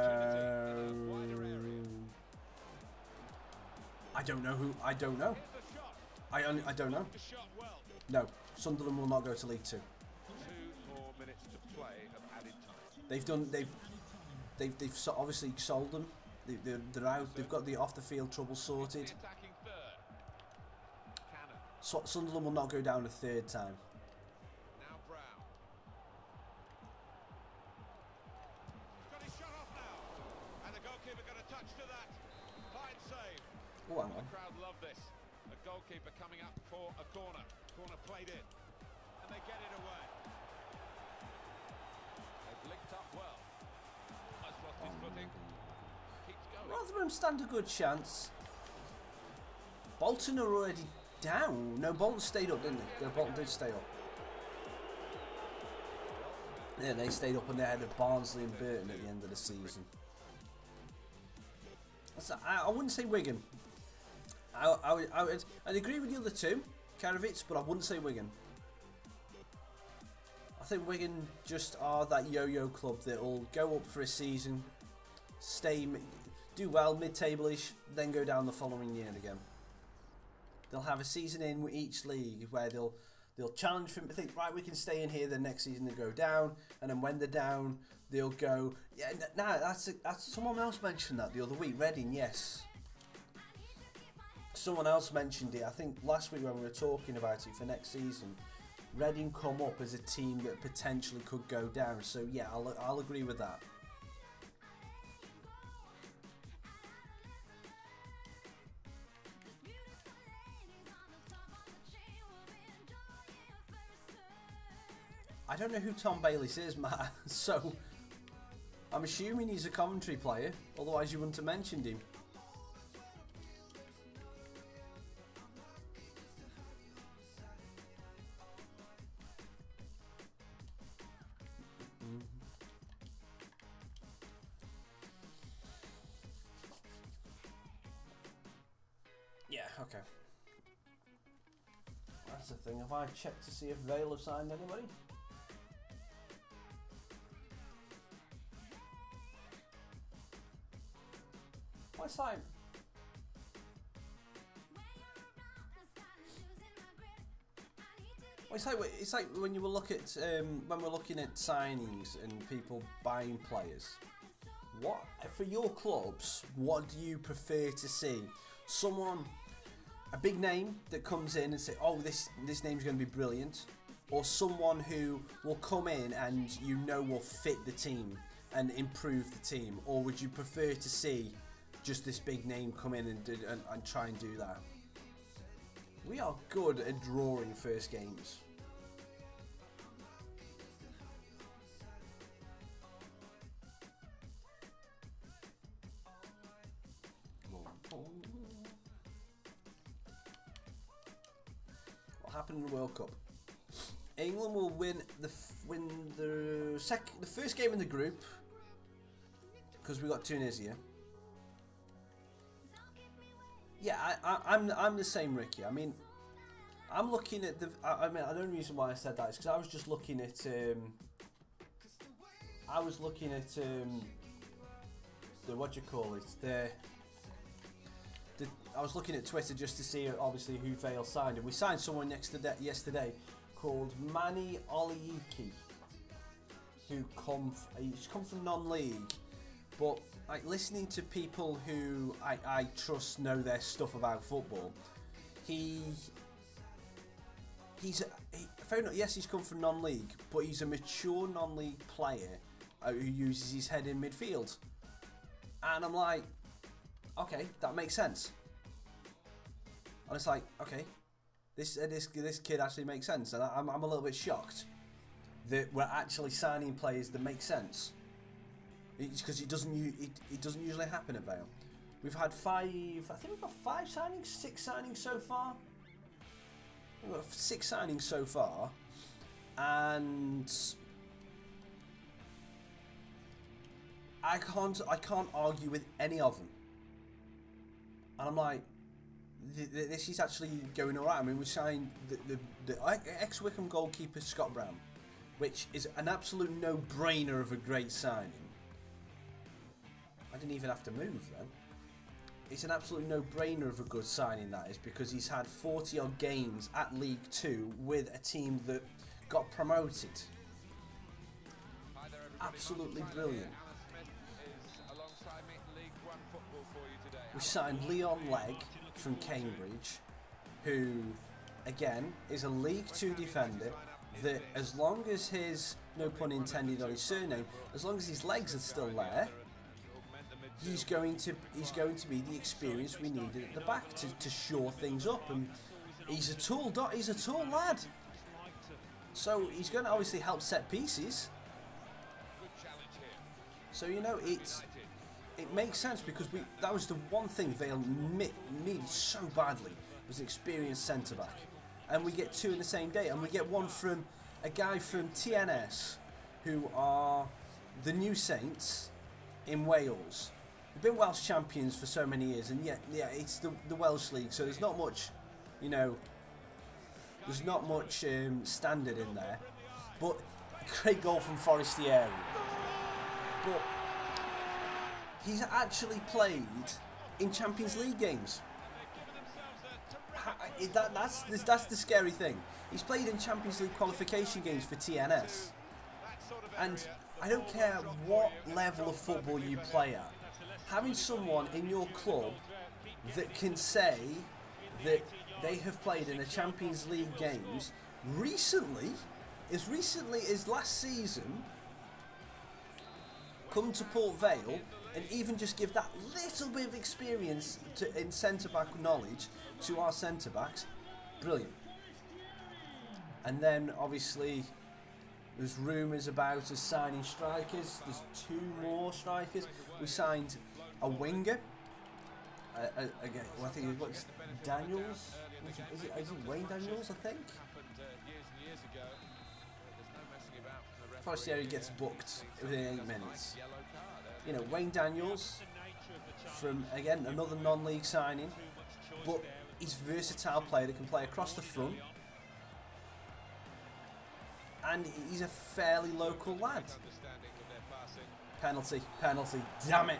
don't know who. I don't know. I don't know. No, Sunderland will not go to League Two. 2 more minutes to play of added time. They've obviously sold them. They're out. They've got the off the field trouble sorted. So Sunderland will not go down a third time. Now Brown. Got his shot off now. And the goalkeeper got a touch to that. Fine save. Oh, hang on. The crowd love this. A goalkeeper coming up for a corner. Corner played in. And they get it away. They've linked up well. Has lost his footing. Keeps going. Rotherham stand a good chance. Bolton are already down. No, Bolton stayed up, didn't they? Bolton did stay up. Yeah, they stayed up and they had Barnsley and Burton at the end of the season. I wouldn't say Wigan. I'd agree with the other two, Karavits, but I wouldn't say Wigan. I think Wigan just are that yo-yo club that will go up for a season, do well, mid-table-ish, then go down the following year again. They'll have a season in with each league where they'll challenge for, think, right, we can stay in here. The next season they go down, and then when they're down, they'll go. Yeah, no, that's someone else mentioned that the other week. Reading, yes. Someone else mentioned it. I think last week when we were talking about it for next season, Reading come up as a team that potentially could go down. So yeah, I'll agree with that. I don't know who Tom Bayliss is, Matt, so I'm assuming he's a commentary player, otherwise you wouldn't have mentioned him. Yeah, okay. That's the thing. Have I checked to see if Vale have signed anybody? What's like? Well, it's like when you will look at when we're looking at signings and people buying players. What for your clubs? What do you prefer to see? Someone a big name that comes in and say, oh, this name's going to be brilliant, or someone who will come in and you know will fit the team and improve the team, or would you prefer to see just this big name come in and try and do that? We are good at drawing first games. What happened in the World Cup? England will win the first game in the group because we got Tunisia. Yeah, I'm the same, Ricky. I mean, I'm looking at the. I mean, the only reason why I said that is because I was just looking at. I was looking at the what do you call it? I was looking at Twitter just to see obviously who Vale signed, and we signed someone yesterday called Manny Oliiki, who he's come from non-league, but like listening to people who I trust know their stuff about football, he's fair enough. Yes, he's come from non-league, but he's a mature non-league player who uses his head in midfield, and I'm like, okay, that makes sense. And it's like, okay, this kid actually makes sense, and I'm a little bit shocked that we're actually signing players that make sense. It's because it doesn't usually happen at Vale. We've had I think we've got 5 signings, 6 signings so far. We've got 6 signings so far, and I can't argue with any of them. And I'm like, this is actually going alright. I mean, we signed the ex-Wickham goalkeeper Scott Brown, which is an absolute no-brainer of a great signing. I didn't even have to move then. It's an absolute no-brainer of a good signing, that is, because he's had 40-odd games at League 2 with a team that got promoted. Absolutely brilliant. We signed Leon Legg from Cambridge, who, again, is a League 2 defender that, as long as his, no pun intended on his surname, as long as his legs are still there, he's going to be the experience we needed at the back to shore things up. And he's a tall lad, so he's going to obviously help set pieces. So you know, it makes sense, because that was the one thing Vale needed so badly, was an experienced centre back, and we get 2 in the same day, and we get one from a guy from TNS, who are the new Saints in Wales. We've been Welsh champions for so many years, and yeah, it's the Welsh League, so there's not much, you know, there's not much standard in there. But a great goal from Forestieri. But he's actually played in Champions League games. That's the scary thing. He's played in Champions League qualification games for TNS, and I don't care what level of football you play at, having someone in your club that can say that they have played in a Champions League games recently as last season, come to Port Vale, and even just give that little bit of experience in centre-back knowledge to our centre-backs, brilliant. And then obviously there's rumours about us signing strikers. There's 2 more strikers. We signed a winger. Again, well, I think it's Daniels. Is it Wayne Daniels, I think? Forestieri gets booked within 8 minutes. You know, Wayne Daniels from, again, another non-league signing, but he's a versatile player that can play across the front, and he's a fairly local lad. Penalty, damn it.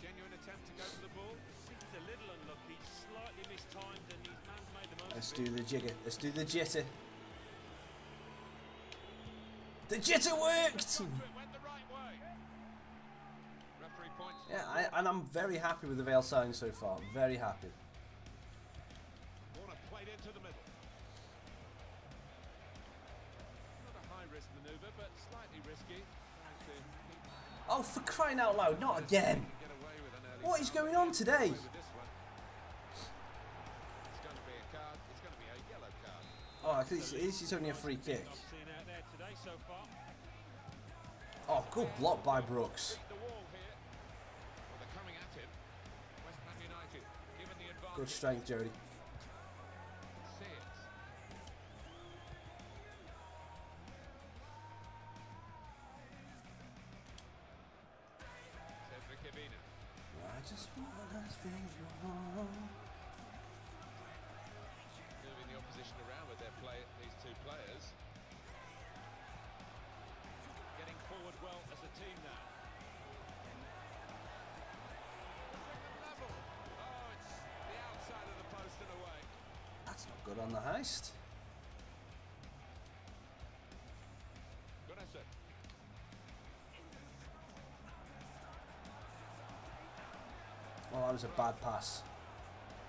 Genuine attempt to go for the ball. He's a little unlucky, slightly mistimed, and his man's made the most Let's of it. do the jigger. Let's do the jitter. The jitter worked! It went the right way. Referee points. Yeah, and I'm very happy with the Vale signing so far. Very happy. Warner played into the middle. Not a high-risk manoeuvre, but slightly risky. Trying to keep Oh, for crying out loud, not again! get away with an early What is foul. going on today? With this one. It's going to be a card. It's going to be a yellow card. Oh, at least it's only a free kick. I've seen out there today so far. Oh, good block by Brooks. Beat the wall here. Well, they're coming at him. West Ham United given the advantage. Good strength, Jody. See it. Cedric Evina. I just wanna feel you wrong. Moving the opposition around with these two players. Getting forward well as a team now. Bring them level. Oh, it's the outside of the post and away. That's not good on the heist. Gunnarsson. Oh, that was a bad pass.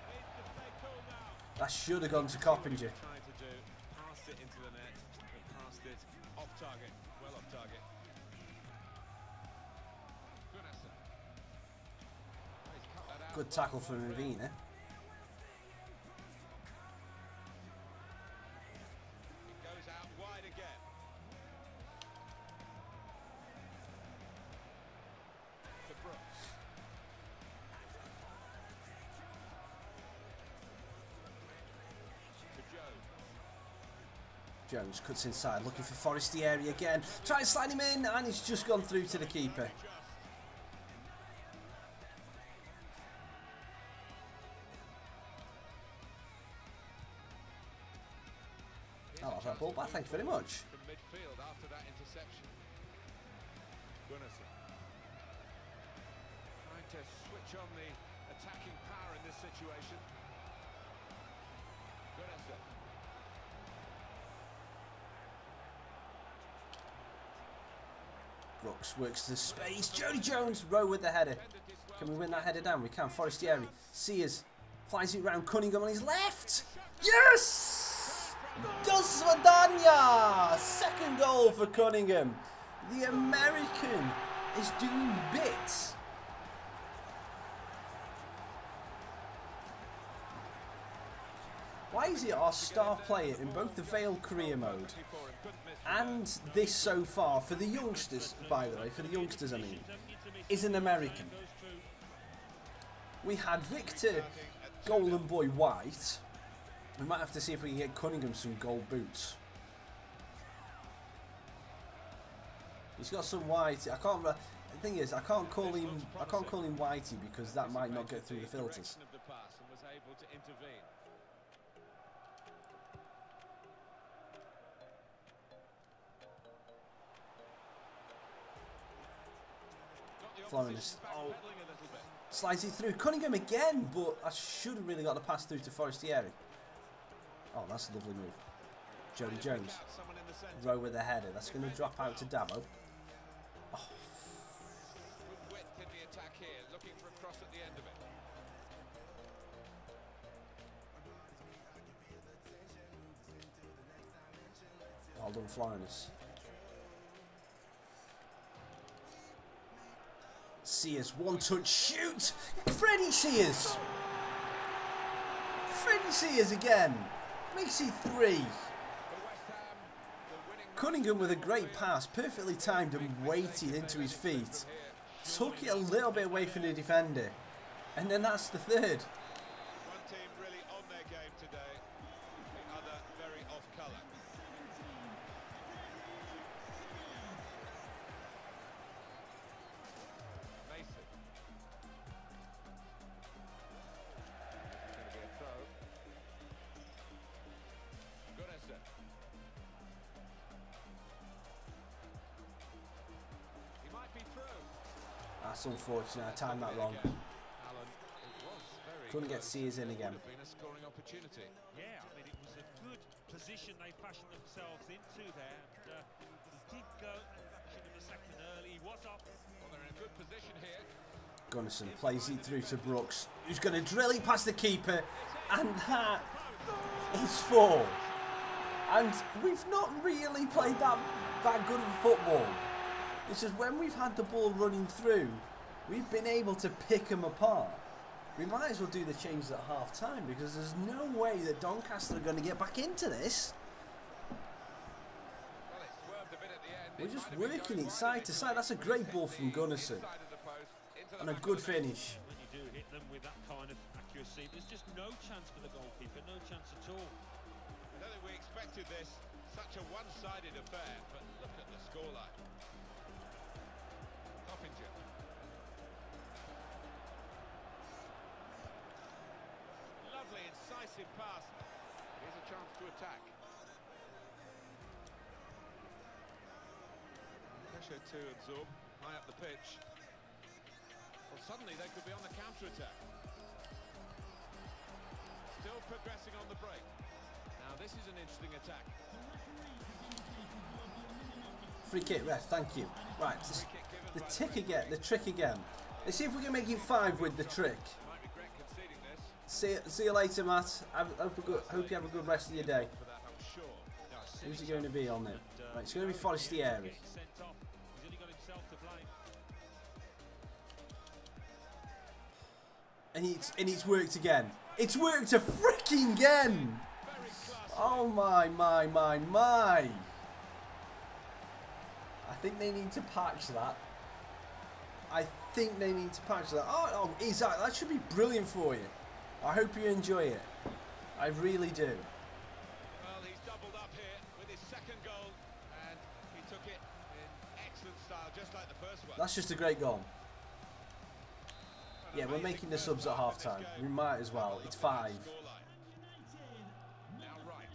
It's the play call now. That should have gone to Coppinger. Trying to do. Passed it into the net. But passed it off target. Well off target. Gunnarsson. Oh, he's cut that out. Good tackle from Evina. It goes out wide again. To Brooks. To Jones. Jones cuts inside, looking for Forestieri again. Try to slide him in, and he's just gone through to the keeper. I'll have that ball back, thank you very much. From midfield after that interception. Gunnarsson. Trying to switch on the attacking power in this situation. Gunnarsson. Brooks works the space. Jody Jones, row with the header. Can we win that header down? We can. Forestieri. Sears flies it round Cunningham on his left. Yes! Dos Swadanya! Second goal for Cunningham. The American is doing bits. Why is he our star player in both the Vale career mode and this so far, for the youngsters, by the way, for the youngsters I mean, is an American? We had Victor Golden Boy White. We might have to see if we can get Cunningham some gold boots. He's got some white. I can't. The thing is, I can't call him Whitey because that might not get through the filters. Florinis. Oh, slides it through. Cunningham again, but I should have really got the pass through to Forestieri. Oh, that's a lovely move. Jody Jones. Row with the header. That's going to drop out to Dabo. Oh. Good width in the attack here, looking for a cross at the end of it. Well done, Florinis. Sears, one touch, shoot! Freddie Sears! Freddie Sears again! Makes it 3. Cunningham with a great pass, perfectly timed and weighted into his feet. Took it a little bit away from the defender. And then that's the third. One team really on their game today, the other very off colour. Mason. It's going to be a throw. Gunnarsson. He might be through. That's That's unfortunate. I timed that wrong. Couldn't get Sears in again. Yeah, I mean, it was a good position they fashioned themselves into there. And, he did go action in the second early. He was up. Well, they're in a good position here. Gunnison plays it through to Brooks, who's going to drill it past the keeper, and that is 4. And we've not really played that good of football. It's just when we've had the ball running through, we've been able to pick them apart. We might as well do the changes at half time because there's no way that Doncaster are going to get back into this. We're just working it side to side. That's a great ball from Gunnison. And a good finish. When you do hit them with that kind of accuracy, there's just no chance for the goalkeeper, no chance at all. I don't think we expected this, such a one-sided affair, but look at the scoreline. Coppinger. Lovely, incisive pass. Here's a chance to attack. Pressure to absorb, high up the pitch. Well, suddenly they could be on the counter-attack. Still progressing on the break. Now this is an interesting attack. Free kick, ref, thank you. Right, the trick again. Let's see if we can make it 5 with the trick. Might regret conceding this. See you later, Matt. Hope you have a good rest of your day. Who's it going to be on there? Right, it's going to be Forestieri. And it's worked again. It's worked a freaking again! Oh my. I think they need to patch that. Oh, exactly. That should be brilliant for you. I hope you enjoy it. I really do. Well, he's doubled up here with his second goal, and he took it in excellent style, just like the first one. That's just a great goal. Yeah, we're making the subs at half time. We might as well. It's 5. Now right.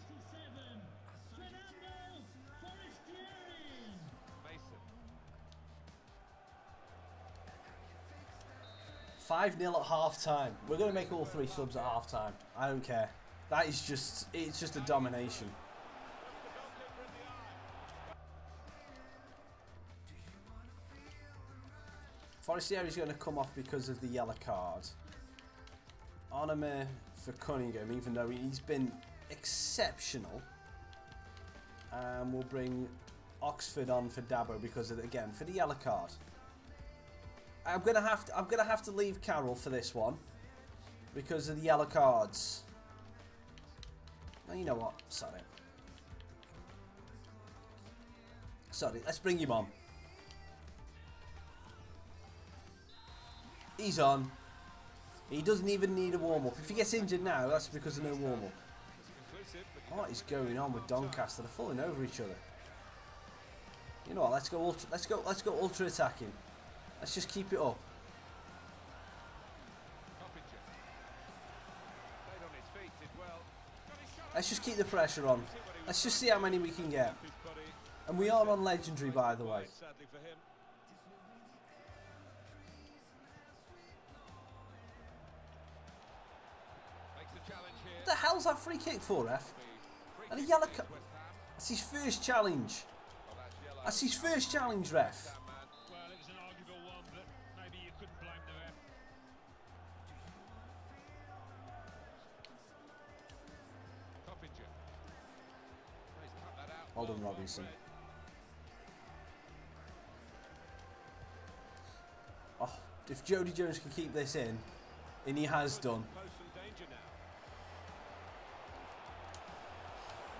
5-0 at half time. We're going to make all 3 subs at half time. I don't care. That is just, it's just a domination. Forestieri is going to come off because of the yellow card. Onome for Cunningham, even though he's been exceptional. And we'll bring Oxford on for Dabo because of again for the yellow card. I'm gonna have to leave Carroll for this one because of the yellow cards. Now you know what? Sorry, let's bring him on. He's on. He doesn't even need a warm-up. If he gets injured now, that's because of no warm-up. What is going on with Doncaster? They're falling over each other. You know what? Let's go ultra attacking. Let's just keep it up. Let's just keep the pressure on. Let's just see how many we can get. And we are on legendary, by the way. What the hell's that free kick for, ref? And a yellow card. That's his first challenge. That's his first challenge, ref. Well, it was an arguable one, but maybe you couldn't blame the ref. Coppinger. He's cut that out. Well done, Robinson. Oh, if Jody Jones can keep this in, and he has done.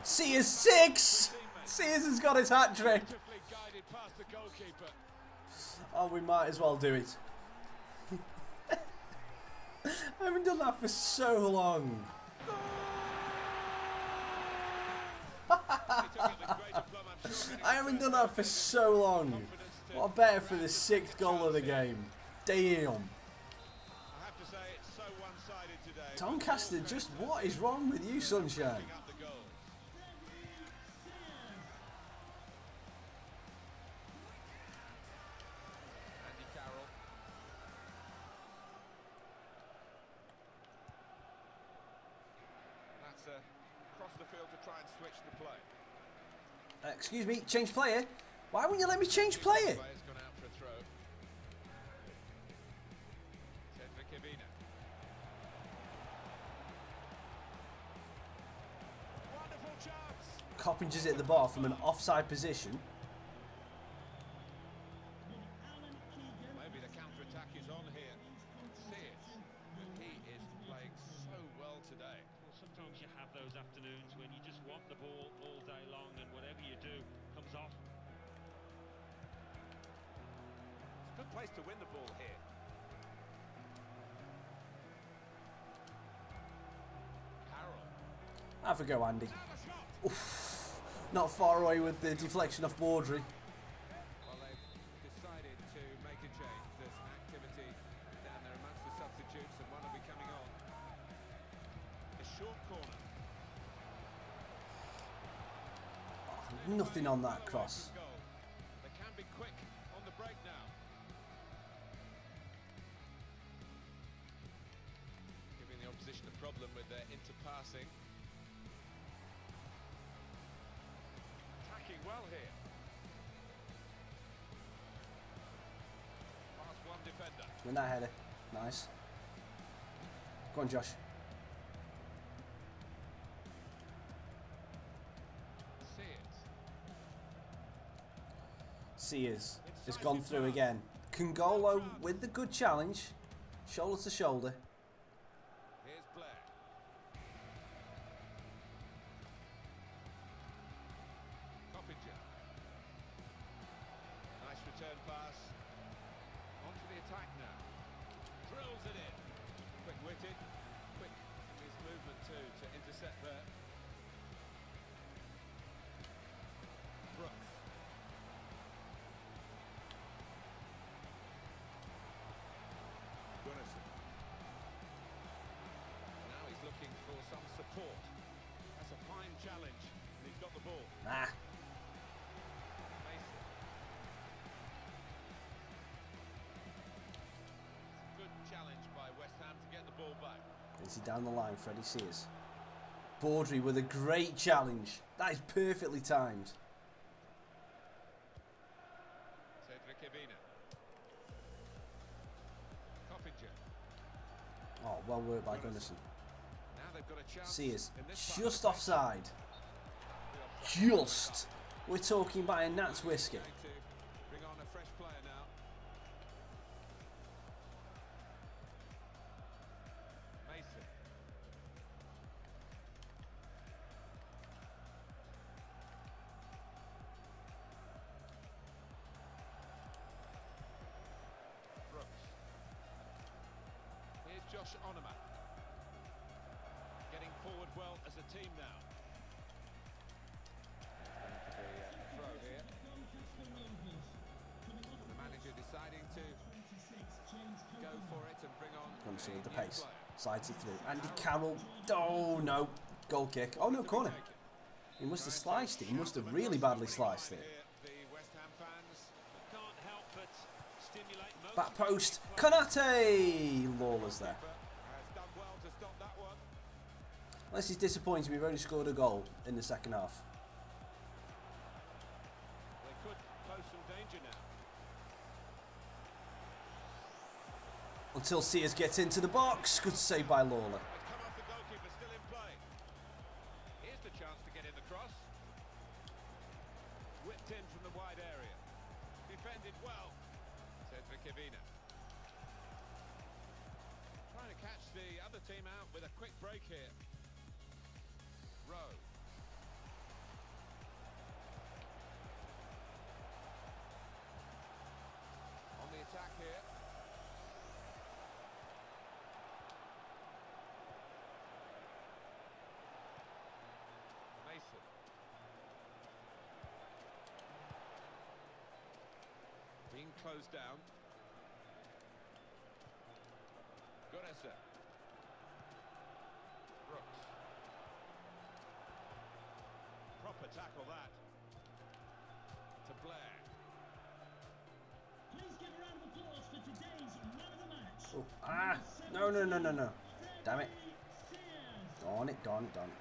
Sears 6! Sears has got his hat trick. Oh, we might as well do it. I haven't done that for so long. I haven't done that for so long. What better for the 6th goal of the game? Damn. Doncaster, just what is wrong with you, Sunshine? midfield to try and switch the play. Excuse me, change player? Why won't you let me change player? Player's gone out for a throw. Wonderful chance. Coppinger's at the bar from an offside position. Maybe the counter-attack is on here. See it. He is playing so well today. Well, sometimes you have those afternoons when you just want the ball all day long and whatever you do comes off. It's a good place to win the ball here. Carroll. Have a go, Andy. Have a shot. Oof. Not far away with the deflection off Baudry. Well, they've decided to make a change. There's activity down there amongst the substitutes, and one will be coming on. A short corner. Nothing on that cross. Goal. They can be quick on the break now. Giving the opposition a problem with their interpassing. Attacking well here. Past one defender. Win that header. Nice. Go on, Josh. Sears has gone through again. Kungolo with the good challenge. Shoulder to shoulder. Here's Blair. Coppinger. Nice return pass. On to the attack now. Drills it in. Quick-witted. Quick in his movement too to intercept there. Brooks. Now he's looking for some support. That's a fine challenge, and he's got the ball. Nah. Mason. Good challenge by West Ham to get the ball back. Is he down the line, Freddie Sears? Baudry with a great challenge. That is perfectly timed. Cedric Evina. Coppinger. Oh, well worked by Gunnarsson. Now they've got a chance. Sears in this part just of the offside. Just. We're talking by a Nat's whisker. Going to bring on a fresh player now. Mason. Brooks. Here's Josh Onomah. Getting forward well as a team now. Going to be a throw here. The manager deciding to go for it and bring on Gunnarsson with the a new pace. player. Slides it through. Andy Carroll. Oh, no. Goal kick. Oh, no, corner. He must have sliced it. He must have really badly sliced it. The West Ham fans Can't help but stimulate most Back post. Konate. Lawless there. has done well to stop that one. Unless he's disappointed, we've only scored a goal in the second half. They could pose some danger now. Until Sears gets into the box. Good save by Lawler. It's come off the goalkeeper, still in play. Here's the chance to get in the cross. Whipped in from the wide area. Defended well. Cedric Evina. Trying to catch the other team out with a quick break here. Rowe. On the attack here. Mason. Being closed down. Gunnarsson. Brooks. Proper tackle that. To Blair. Please give a round of applause for today's man of the match. Oh, ah. No, no, no, no, no. Damn it. Darn it, darn it, darn it.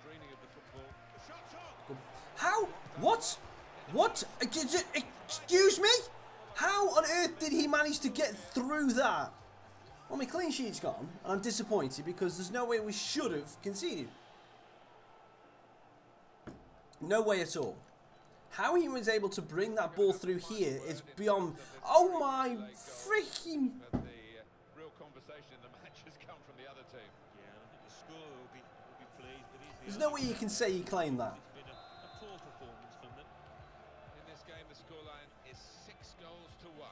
dreaming of the football. The shot's on. How? What? What? Excuse me? How on earth did he manage to get through that? Well, my clean sheet's gone, and I'm disappointed because there's no way we should have conceded. No way at all. How he was able to bring that ball through here is beyond... Oh my freaking... But the real conversation in the match has come from the other team. Yeah, and I think the score will be pleased, but There's no way you can say he claimed that. it's been a poor performance from them. In this game, the scoreline is 6 goals to 1.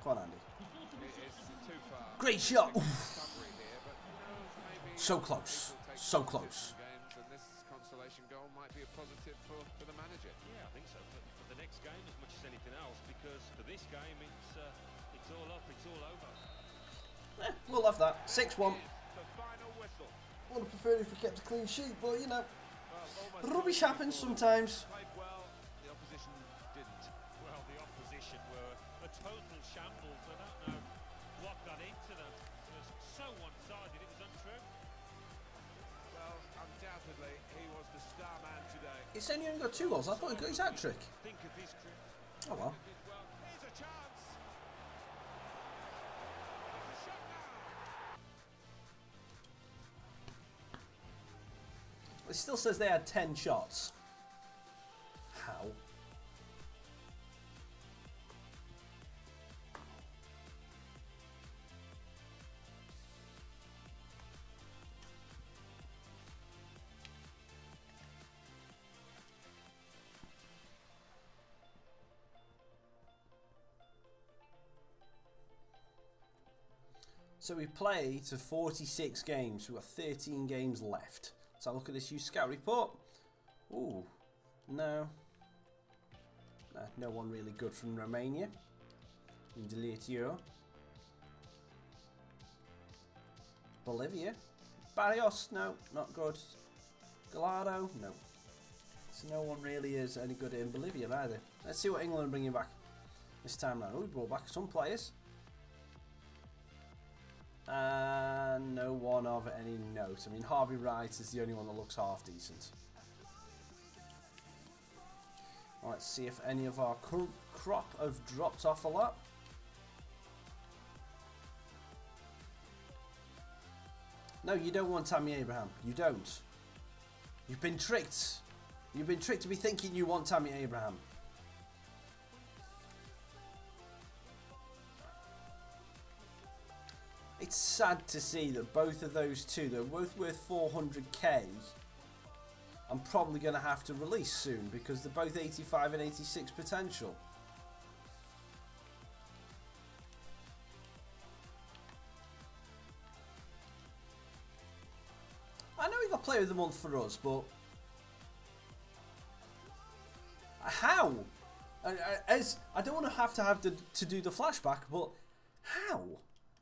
Come on, Andy. It is too far. Great shot. Oof. Recovery here, but who knows, maybe So close. people take So some close. games, and this consolation goal might be a positive for the manager. Yeah, I think so. For the next game, as much as anything else, because for this game, it's all up, it's all over. We'll have that. 6-1. The final whistle. Would have preferred if we kept a clean sheet, but you know, Well, almost rubbish happens sometimes. played well, the opposition didn't. Well, the opposition were a total shambles. I don't know what got into them. It was so one-sided, it was untrue. Well, undoubtedly, he was the star man today. It's only got 2 goals. I thought he got his hat-trick. Think of his career. Oh well. Did well. Here's a chance. It's a shot now. It still says they had 10 shots. How? So we play to 46 games. We've got 13 games left. Let's have a look at this youth scout report. Ooh, no. No one really good from Romania. Delete you. Bolivia. Barrios, no, not good. Gallardo, no. So no one really is any good in Bolivia either. Let's see what England are bringing back this time round. Oh, we brought back some players. And no one of any note. I mean, Harvey Wright is the only one that looks half decent. Well, let's see if any of our current crop have dropped off a lot. No, you don't want Tammy Abraham. You don't. You've been tricked. You've been tricked to be thinking you want Tammy Abraham. It's sad to see that both of those two, they're both worth 400k. I'm probably going to have to release soon because they're both 85 and 86 potential. I know we got Player of the Month for us, but how? As I don't want to have to do the flashback, but how?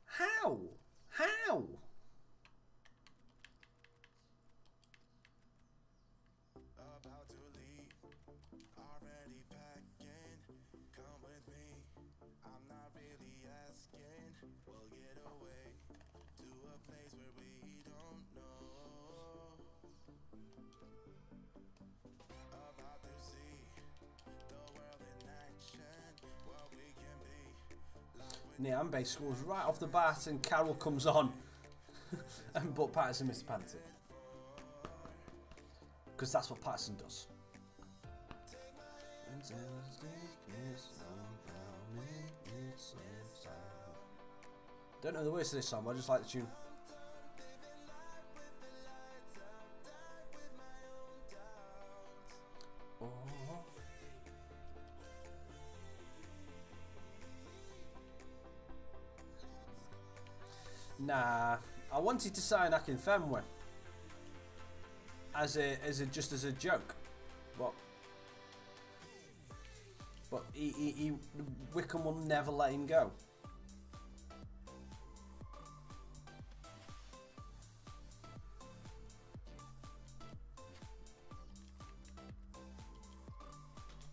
How? How? About to leave, already packing. Come with me, I'm not really asking. We'll get away to a place where we don't know. About to see the world in action, what we can be. Niambe scores right off the bat and Carroll comes on. But Patterson missed the penalty. Because that's what Patterson does. Don't know the words to this song, but I just like the tune. Oh. Nah, I wanted to sign Akinfenwa just as a joke, but Wickham will never let him go.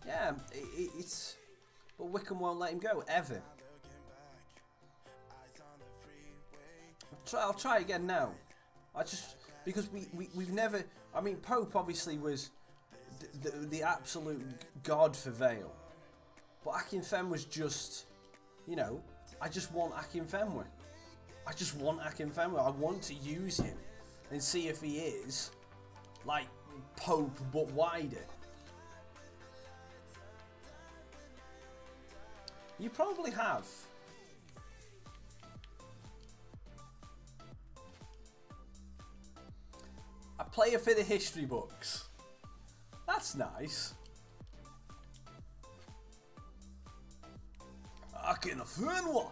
Yeah, it's but Wickham won't let him go ever. I'll try again now. because we've never. I mean, Pope obviously was the absolute god for Vale, but Akinfenwa was just, you know, I just want Akinfenwa. I just want Akinfenwa. I want to use him and see if he is like Pope but wider. You probably have. A player for the history books. That's nice. Akinfenwa.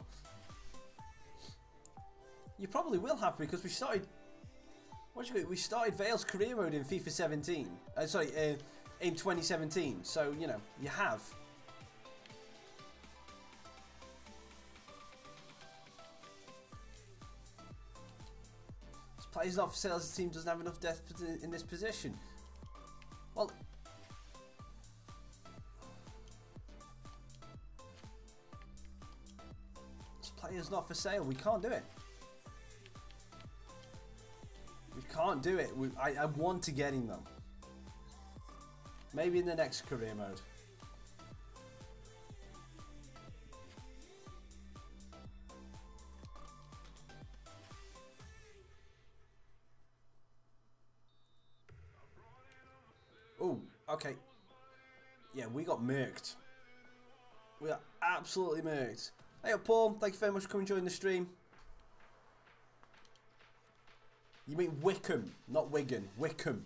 You probably will have, because we started. We started Vale's career mode in FIFA 17. In 2017. So you know you have. This player's not for sale as the team doesn't have enough depth in this position. Well. This player's not for sale. We can't do it. We can't do it. I want to get him though. Maybe in the next career mode. Oh, okay. Yeah, we got murked. We got absolutely murked. Hey up, Paul. Thank you very much for coming and joining the stream. You mean Wickham, not Wigan. Wickham.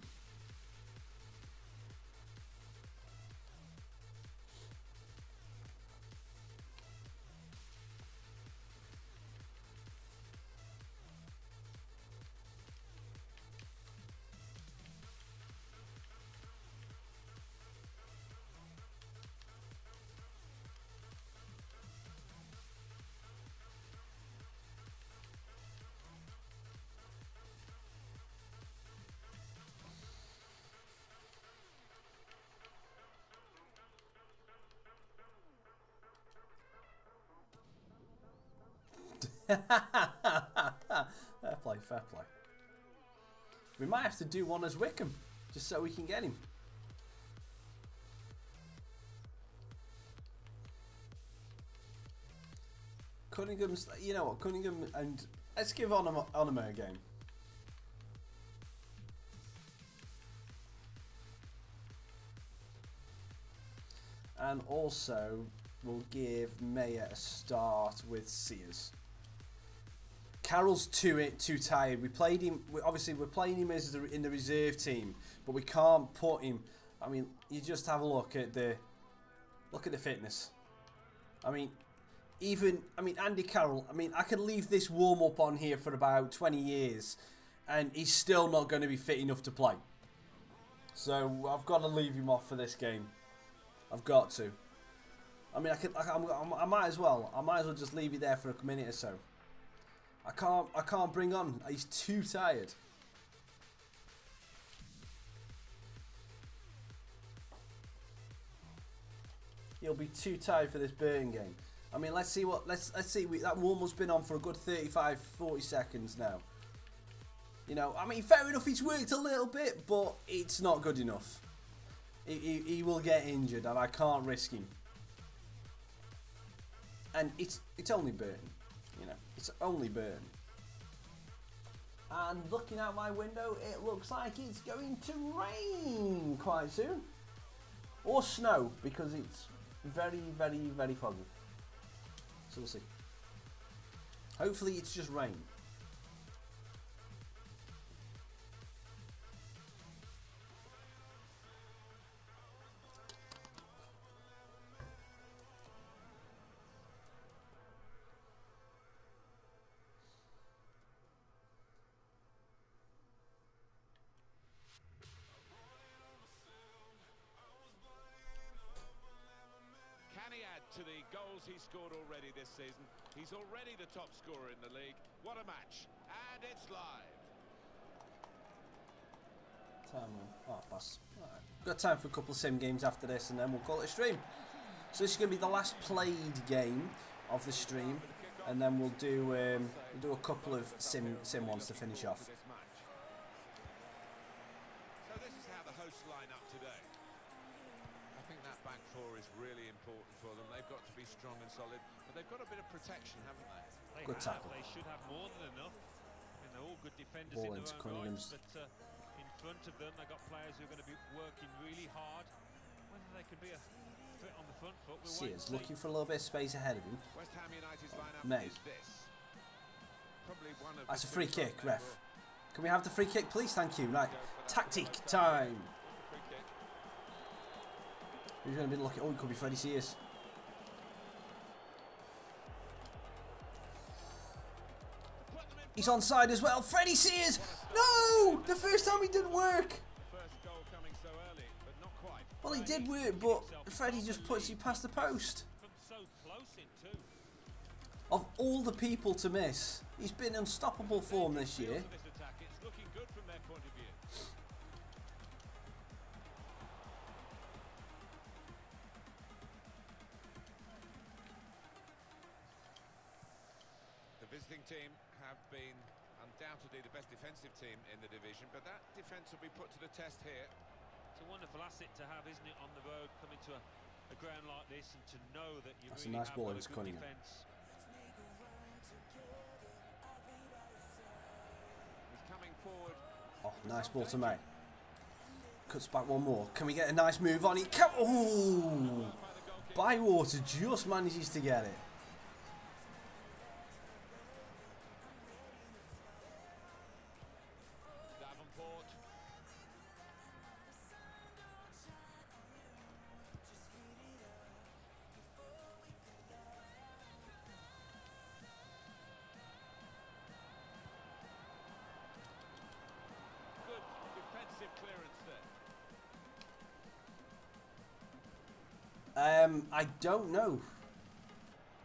Fair play, fair play. We might have to do one as Wickham, just so we can get him. Cunningham's, you know what, Cunningham, and let's give Onama a game. And also, we'll give Mayer a start with Sears. Carroll's too tired. We played him. Obviously, we're playing him as in the reserve team, but we can't put him. I mean, you just have a look at the fitness. I mean, Andy Carroll. I mean, I could leave this warm up on here for about 20 years, and he's still not going to be fit enough to play. So I've got to leave him off for this game. I've got to. I mean, I might as well. I might as well just leave it there for a minute or so. I can't bring on. He's too tired. He'll be too tired for this Burton game. I mean, let's see what. Let's see. That warm-up's been on for a good 35-40 seconds now. You know, I mean, fair enough. It's worked a little bit, but it's not good enough. He will get injured, and I can't risk him. And it's only Burton, you know, it's only Burton. And looking out my window, it looks like it's going to rain quite soon. Or snow, because it's very, very, very foggy. So we'll see. Hopefully it's just rain. To the goals he scored already this season. He's already the top scorer in the league. What a match. And it's live. Pass. Right. Got time for a couple of sim games after this, and then we'll call it a stream. So this is going to be the last played game of the stream, and then we'll do a couple of sim ones to finish off. lineup today. I think that back four is really important for them. They've got to be strong and solid, but they've got a bit of protection, haven't they? They Good have. tackle. They should have more than enough. I mean, they're all good defenders Ball in into their own Cunningham's. rights, but in front of them, they've got players who are going to be working really hard. Whether they can be a threat on the front foot, we'll wait and Sears see. looking for a little bit of space ahead of him. West Ham United's lineup May. is this. Probably one of That's a the free two kick, front men ref. will Can we have the free kick, please? Thank you. Right, tactic time. free kick. Who's going to be looking? Oh, it could be Freddie Sears. He's onside as well. Freddie Sears! No! The first time he didn't work. First goal coming so early, but not quite. Well, he did work, but Freddie just puts you past the post. From so close in too. Of all the people to miss, he's been unstoppable form this year. For this attack, it's looking good from their point of view. The visiting team have been undoubtedly the best defensive team in the division, but that defence will be put to the test here. It's a wonderful asset to have, isn't it, on the road, coming to a ground like this, and to know that you That's a really nice have ball got a into good Cunningham. defence. He's coming forward. Oh, nice ball to May. Cuts back one more. Can we get a nice move on it? Oh! Bywater just manages to get it. Davenport. Good defensive clearance there. I don't know.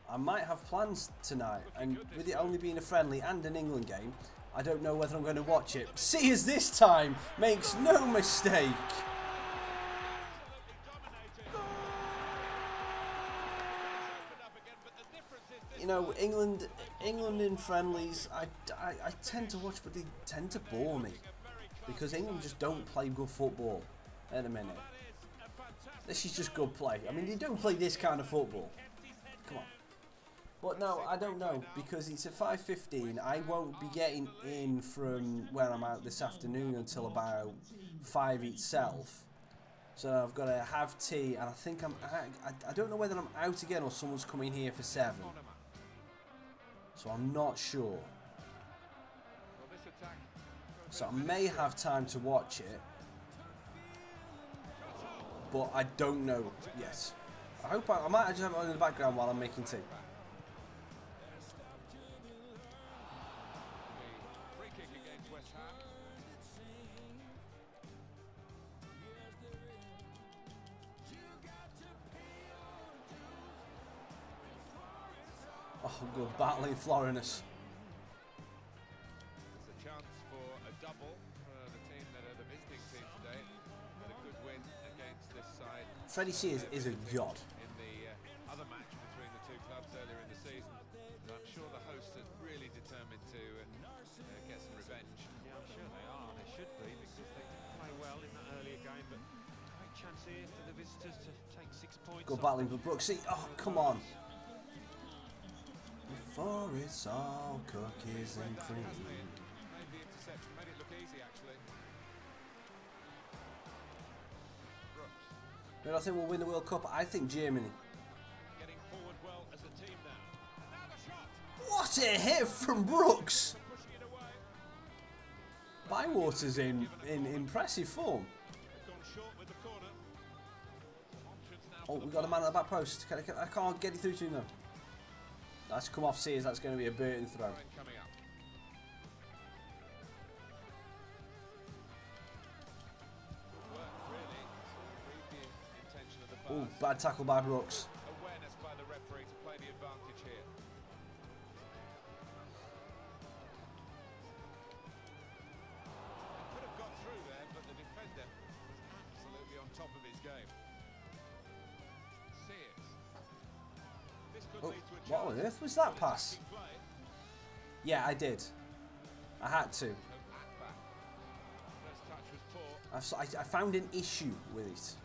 I might have plans tonight, and with it only being a friendly and an England game, I don't know whether I'm going to watch it. Sears this time makes no mistake. You know, England in friendlies, I tend to watch, but they tend to bore me because England just don't play good football at the minute. This is just good play. I mean, they don't play this kind of football. Come on. But no, I don't know, because it's at 5:15. I won't be getting in from where I'm out this afternoon until about 5 itself. So I've got to have tea, and I think I don't know whether I'm out again or someone's coming here for 7. So I'm not sure. So I may have time to watch it, but I don't know yet. I might just have it on in the background while I'm making tea. Free kick against West Ham. Oh, good battling Florinus. It's a chance for a double for the team that are the visiting team today. Had a good win against this side. Freddie Sears is a god. In the other match between the two clubs earlier in the season. And I'm sure the hosts are really determined to get some revenge. Yeah, I'm sure they are. They should be, because they didn't play well in that earlier game. But great chance here for the visitors to take 6 points. Good off battling them. with Brooksy. Oh, come on. Before it's all cookies and cream. Made the interception, made it look easy actually. Brooks Who do I think will win the World Cup? I think Germany. getting forward well as a team now. Now the shot! What a hit from Brooks! Pushing it away. Bywater's in impressive form. They've gone short with the corner. Options now Oh, for we the got a man at the back post. I can't get it through to him though. That's come off Sears. That's going to be a Burton throw. line coming up. Work really to read the intention of the pass. Oh, bad tackle by Brooks. Awareness by the referee to play the advantage here. Could have got through there, but the defender was absolutely on top of his game. Sears. This could Oh, lead to a what on chance earth was that for pass? attacking play. Yeah, I did. I had to. So at back. First touch was poor. I found an issue with it.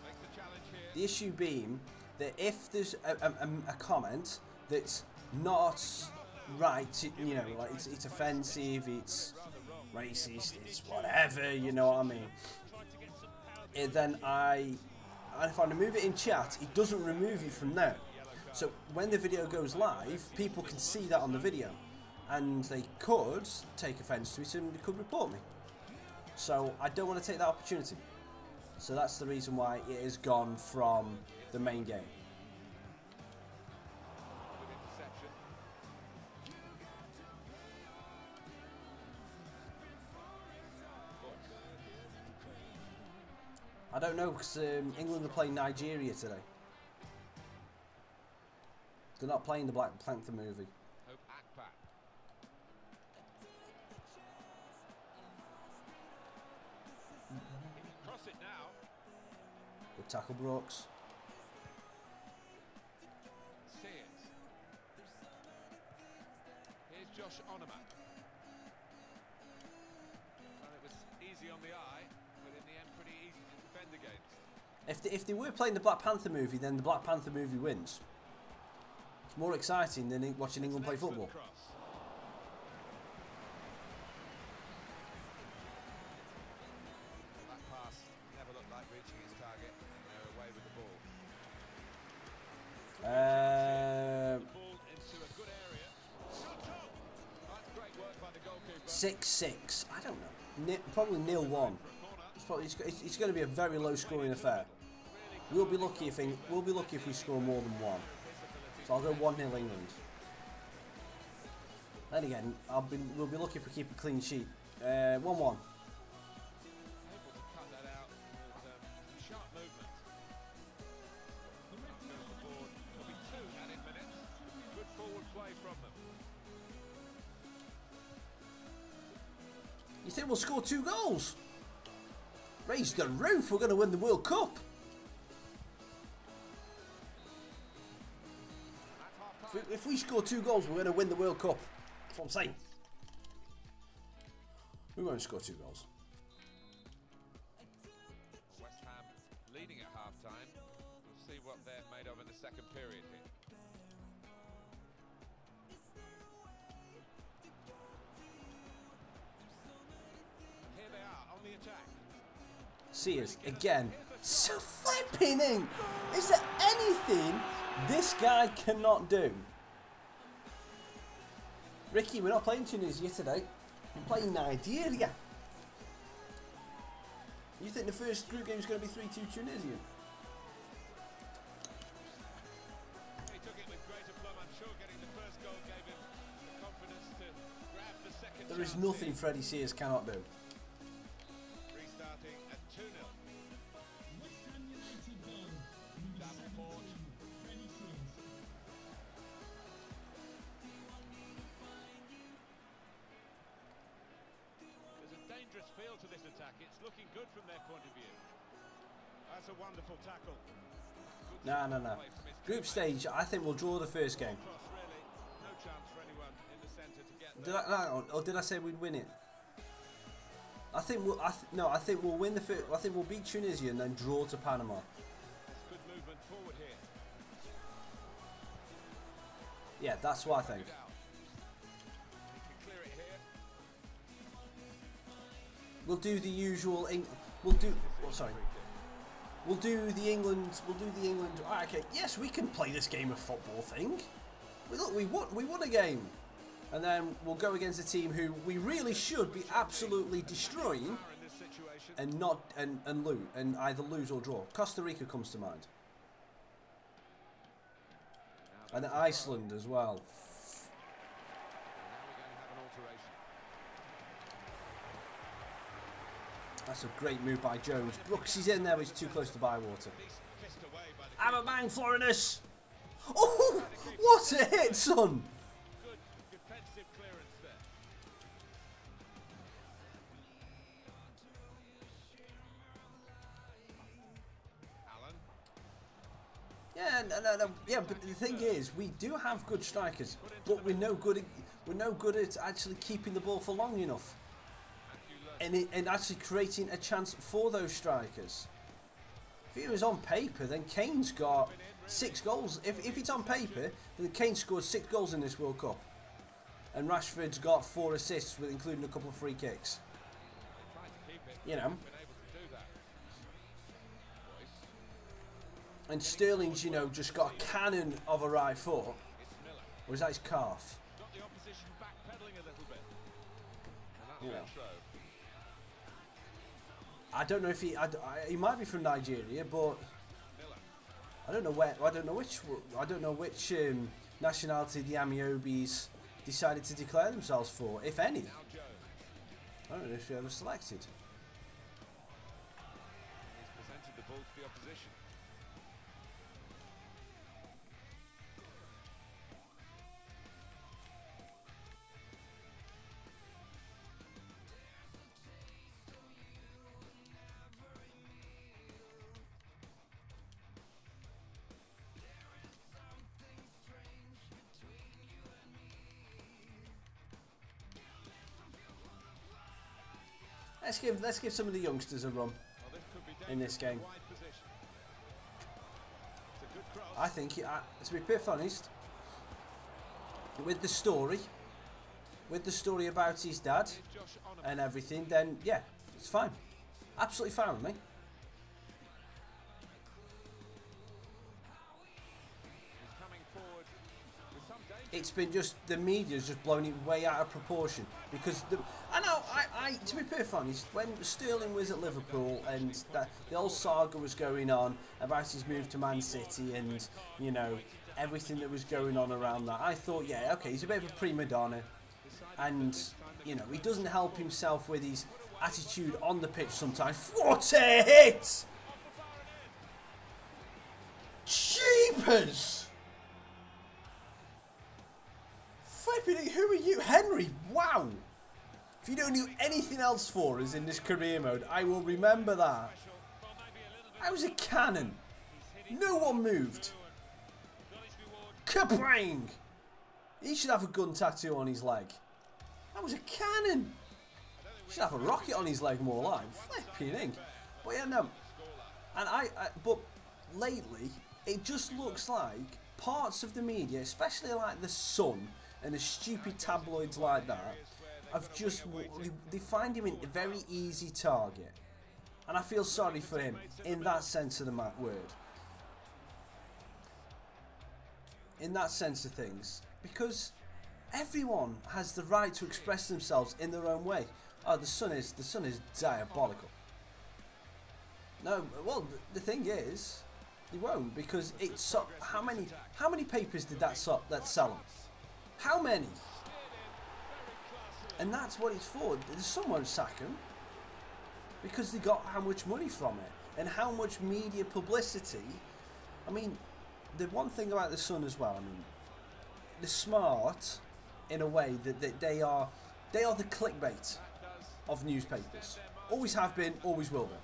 Makes the challenge here. The issue being that if there's a comment that's not right, you know, like it's offensive, it's racist, it's whatever, you know what I mean. Then if I remove it in chat, it doesn't remove it from there. So when the video goes live, people can see that on the video, and they could take offence to it and they could report me. So I don't want to take that opportunity. So that's the reason why it has gone from the main game. Good interception. I don't know, because England are playing Nigeria today. They're not playing the Black Panther movie. Hope Akpat. He can cross it now. Good tackle, Brooks. Sears. Here's Josh Onema. Well, it was easy on the eye, but in the end pretty easy to defend against. If they were playing the Black Panther movie, then the Black Panther movie wins. It's more exciting than watching England play football. Cross. That pass never looked like reaching its target. They're away with the ball. Ball into a good area. Shot on! That's great work by the goalkeeper. 6-6. I don't know. Probably 0-1. It's going to be a very low-scoring affair. We'll be lucky if we score more than one. So I'll go 1-0 England. Then again, we'll be lucky if we keep a clean sheet. 1-1. Able to cut that out with sharp movement. Goes the board. There'll be 2 added minutes. Good forward play from them. You think we'll score 2 goals? Raise the roof, we're going to win the World Cup. If we score 2 goals, we're going to win the World Cup. That's what I'm saying. We won't score 2 goals. West Ham leading at half-time. We'll see what they're made of in the second period here. Here they are on the attack. Sears again. So flipping in. Is there anything this guy cannot do? Ricky, we're not playing Tunisia today. We're playing Nigeria. You think the first group game is going to be 3-2 Tunisia? He took it with great aplomb. I'm sure getting the first goal gave him the confidence to grab the second. There is chance nothing here. Freddie Sears cannot do. Restarting at 2-0. West Ham United goal. Davenport. Freddie Sears. There's a dangerous feel to this attack. It's looking good from their point of view. That's a wonderful tackle. No. Group stage, I think we'll draw the first game. Cross, really. No chance for anyone in the centre to get Did there. or did I say we'd win it? I think we'll. I think we'll win the first. I think we'll beat Tunisia and then draw to Panama. There's good movement forward here. Yeah, that's what I think. It out. He can clear it here. We'll do the usual. We'll do. Oh, sorry. We'll do the England. Okay, yes, we can play this game of football thing. We won a game, and then we'll go against a team who we really should be absolutely destroying, In this situation. and not and lose, and either lose or draw. Costa Rica comes to mind, and Iceland as well. Now we're going to have an alteration. That's a great move by Jones. Brooks, he's in there, but he's too close to Bywater. He's kissed away by the Have a bang, Florinus! Oh, what a hit, son! good defensive clearance there. Allen. Yeah, but the thing is, we do have good strikers, but we're no good at actually keeping the ball for long enough. and actually creating a chance for those strikers. If it was on paper, then Kane's got 6 goals. If it's on paper, then Kane scored 6 goals in this World Cup. And Rashford's got 4 assists, with including a couple of free kicks. You know. And Sterling's, you know, just got a cannon of a right foot. Or is that his calf? You know. I don't know if he might be from Nigeria, but I don't know where. I don't know which nationality the Amiobis decided to declare themselves for, if any. I don't know if they ever selected. He's presented the ball to the opposition. Let's give some of the youngsters a run in this game. I think, to be perfectly honest, with the story about his dad and everything, then yeah, it's fine, absolutely fine with me. It's been just, the media's just blown it way out of proportion, because I know, to be perfectly honest, when Sterling was at Liverpool and the whole saga was going on about his move to Man City and, you know, everything that was going on around that, I thought, yeah, okay, he's a bit of a prima donna, and, you know, he doesn't help himself with his attitude on the pitch sometimes. What a hit! Jeepers! Flipping, who are you? Henry, wow! If you don't do anything else for us in this career mode, I will remember that. I was a cannon. No one moved. Kabang! He should have a gun tattoo on his leg. That was a cannon. He should have a rocket on his leg, more like. Flipping ink. But yeah, no. And but lately, it just looks like parts of the media, especially like the Sun and the stupid tabloids like that, have just, they find him a very easy target. And I feel sorry for him in that sense of the word. In that sense of things. Because everyone has the right to express themselves in their own way. Oh, the Sun is diabolical. No, well, the thing is, he won't, because it's how many papers did that sell him? How many? And that's what it's for. The Sun won't sack him because they got how much money from it and how much media publicity. I mean, the one thing about the Sun as well, I mean, they're smart in a way that they are the clickbait of newspapers. Always have been, always will be.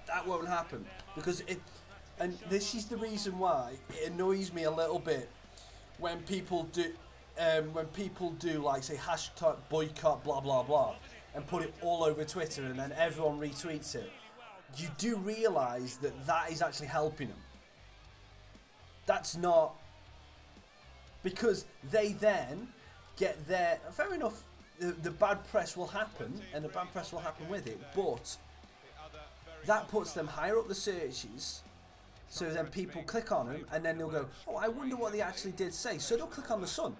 That won't happen because and this is the reason why it annoys me a little bit when people do like say hashtag boycott blah blah blah and put it all over Twitter and then everyone retweets it. You do realise that is actually helping them. That's not, because they then get their, fair enough, the bad press will happen and the bad press will happen with it, but that puts them higher up the searches. So then people click on them and then they'll go, oh, I wonder what they actually did say. So they'll click on the Sun.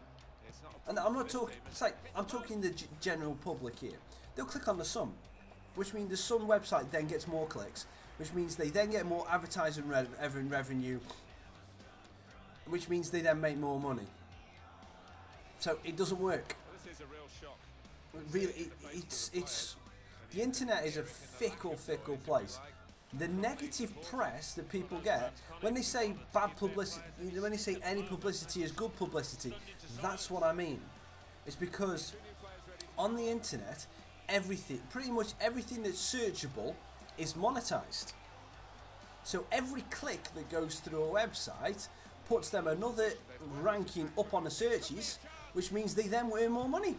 And I'm not talking, it's like, I'm talking the general public here. They'll click on the Sun, which means the Sun website then gets more clicks, which means they then get more advertising revenue, which means they then make more money. So it doesn't work. This is a real shock. Really, it's the internet is a fickle place. The negative press that people get when they say bad publicity, when they say any publicity is good publicity, that's what I mean. It's because on the internet, pretty much everything that's searchable is monetized. So every click that goes through a website puts them another ranking up on the searches, which means they then earn more money.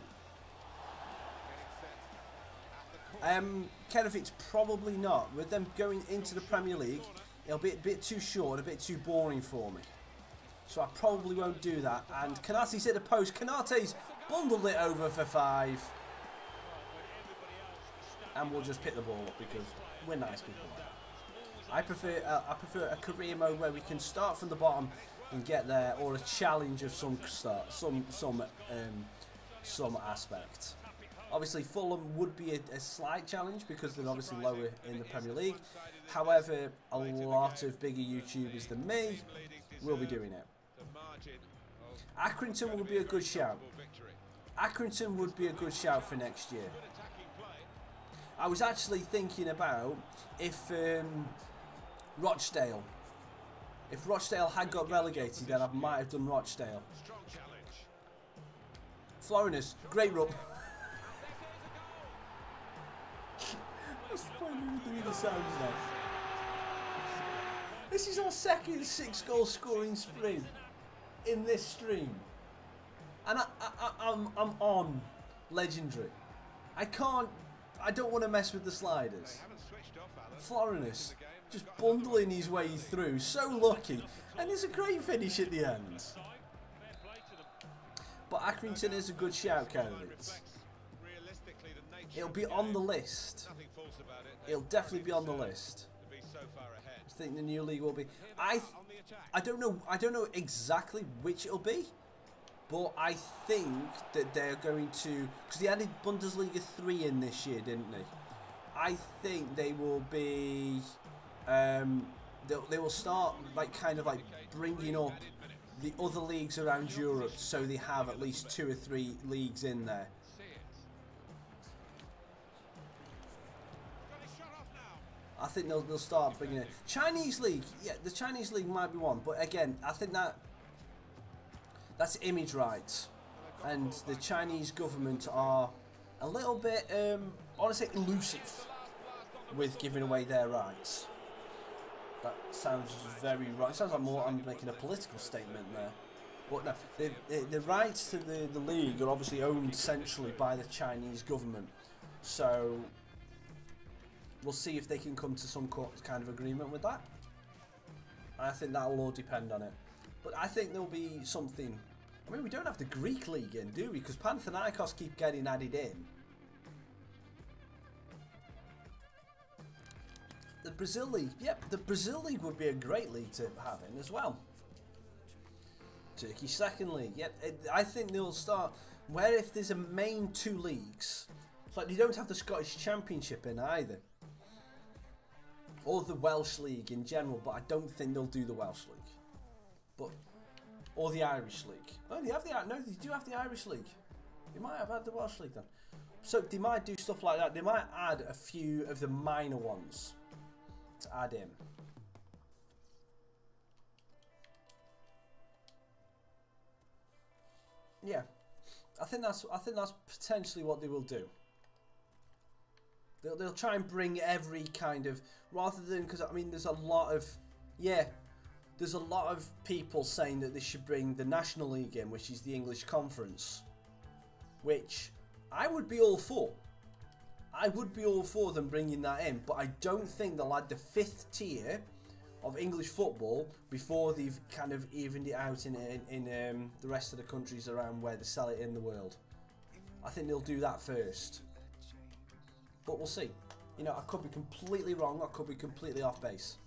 Kenneth, it's probably not. With them going into the Premier League, it'll be a bit too short, a bit too boring for me. So I probably won't do that. And Kanate's hit the post. Kanate's bundled it over for 5. And we'll just pick the ball up because we're nice people. I prefer a career mode where we can start from the bottom and get there, or a challenge of some aspect. Obviously, Fulham would be a slight challenge because they're obviously lower in the Premier League. However, a lot of bigger YouTubers than me will be doing it. Accrington would be a good shout. Accrington would be a good shout for next year. I was actually thinking about if Rochdale had got relegated, then I might have done Rochdale. Florinus, great rub. What's the point of doing the sounds now? This is our second 6-goal scoring spree in this stream, and I'm on legendary. I don't want to mess with the sliders. Florinus just bundling his way through, so lucky, and it's a great finish at the end. But Accrington is a good shout, candidates. It'll be on the list. It'll definitely be on the list. I think the new league will be. I don't know exactly which it'll be, but I think that they're going to, because they added Bundesliga 3 in this year, didn't they? I think they will be. They will start kind of bringing up the other leagues around Europe, so they have at least 2 or 3 leagues in there. I think they'll start bringing it. Chinese league, yeah, the Chinese league might be one, but again, I think that's image rights, and the Chinese government are a little bit, honestly, elusive with giving away their rights. That sounds very right. It sounds like more I'm making a political statement there. But no, the rights to the league are obviously owned centrally by the Chinese government. So we'll see if they can come to some kind of agreement with that. I think that will all depend on it. But I think there'll be something. I mean, we don't have the Greek league in, do we? Because Panathinaikos keep getting added in. The Brazil League, yep, the Brazil League would be a great league to have in as well. Turkey Second League, yep, I think they'll start, where if there's a main 2 leagues, it's like they don't have the Scottish Championship in either. Or the Welsh League in general, but I don't think they'll do the Welsh League. But, or the Irish League. Oh, they have they do have the Irish League. They might have had the Welsh League then. So they might do stuff like that. They might add a few of the minor ones to add in. Yeah, I think that's potentially what they will do. They'll try and bring every kind of, rather than, because I mean there's a lot of people saying that they should bring the National League in, which is the English Conference, which I would be all for. I would be all for them bringing that in, but I don't think they'll add the 5th tier of English football before they've kind of evened it out in the rest of the countries around where they sell it in the world. I think they'll do that first. But we'll see. You know, I could be completely wrong, I could be completely off base.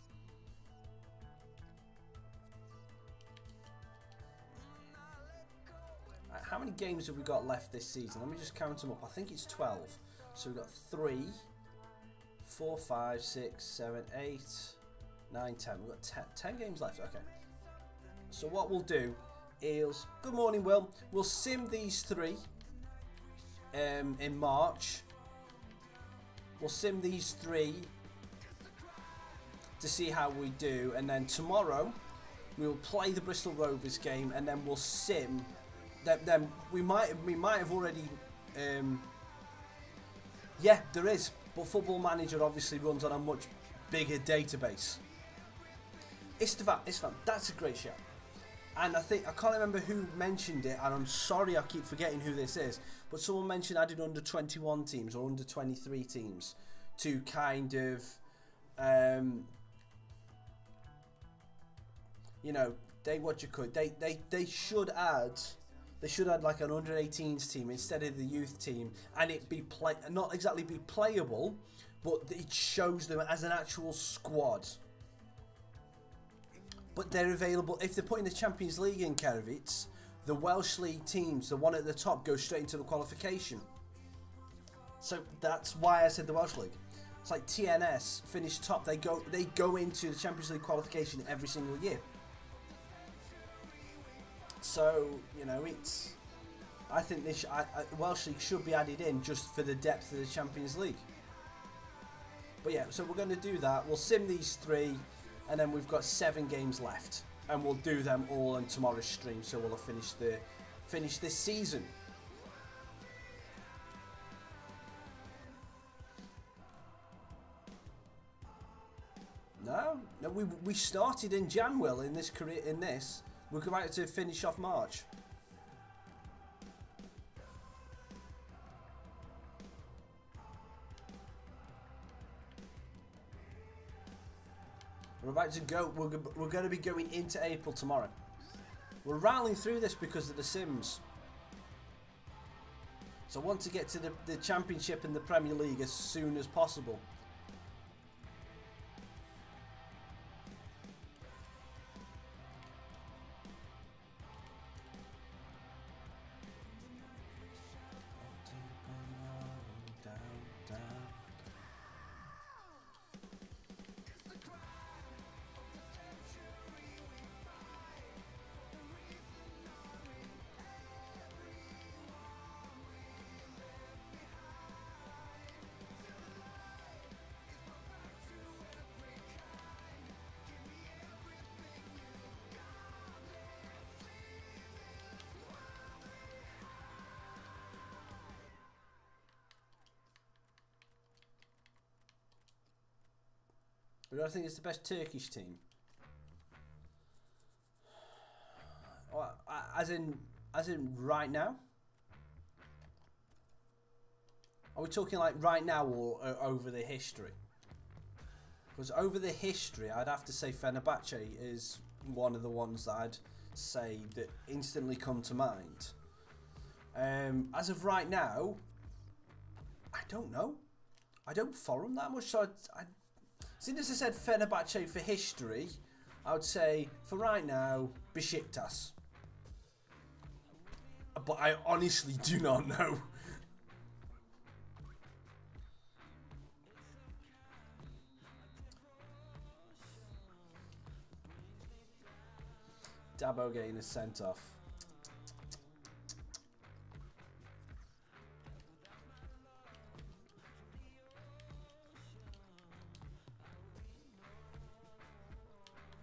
Right, how many games have we got left this season? Let me just count them up. I think it's 12. So we've got 3, 4, 5, 6, 7, 8, 9, 10. We've got 10 games left. Okay. So what we'll do is, good morning, Will. We'll sim these 3 in March. We'll sim these 3 to see how we do, and then tomorrow we'll play the Bristol Rovers game, and then we'll sim. Then we might have already. Yeah, there is, but Football Manager obviously runs on a much bigger database. Istvan, that's a great shout. And I can't remember who mentioned it, and I'm sorry I keep forgetting who this is, but someone mentioned adding under 21 teams or under 23 teams to kind of, you know, they should add like an under 18s team instead of the youth team, and it be not exactly be playable, but it shows them as an actual squad. But they're available if they're putting the Champions League in, Kervitz. The Welsh League teams, the one at the top, go straight into the qualification. So that's why I said the Welsh League. It's like TNS finish top. They go into the Champions League qualification every single year. So you know, it's. I think this Welsh League should be added in just for the depth of the Champions League. But yeah, so we're going to do that. We'll sim these 3. And then we've got 7 games left, and we'll do them all on tomorrow's stream. So we'll have finished this season. No, we started in January in this career. We're about to finish off March. We're about to go. We're going to be going into April tomorrow. We're rattling through this because of the Sims. So I want to get to the Championship and the Premier League as soon as possible. But I think it's the best Turkish team. Well, as in right now? Are we talking like right now or over the history? Because over the history, I'd have to say Fenerbahce is one of the ones that I'd say that instantly come to mind. As of right now, I don't know. I don't follow them that much, so since I said Fenerbahce for history, I would say for right now, Besiktas. But I honestly do not know. Dabo getting a sent off.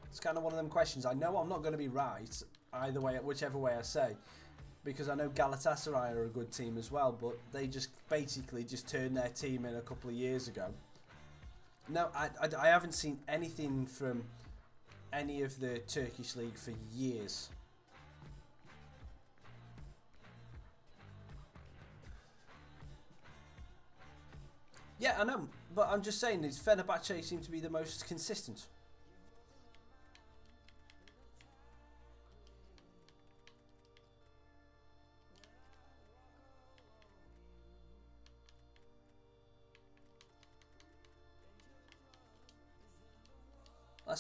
It's kind of one of them questions. I know I'm not going to be right either way, whichever way I say, because I know Galatasaray are a good team as well, but they just basically just turned their team in a couple of years ago. No, I haven't seen anything from any of the Turkish league for years. Yeah, I know, but I'm just saying that Fenerbahce seem to be the most consistent.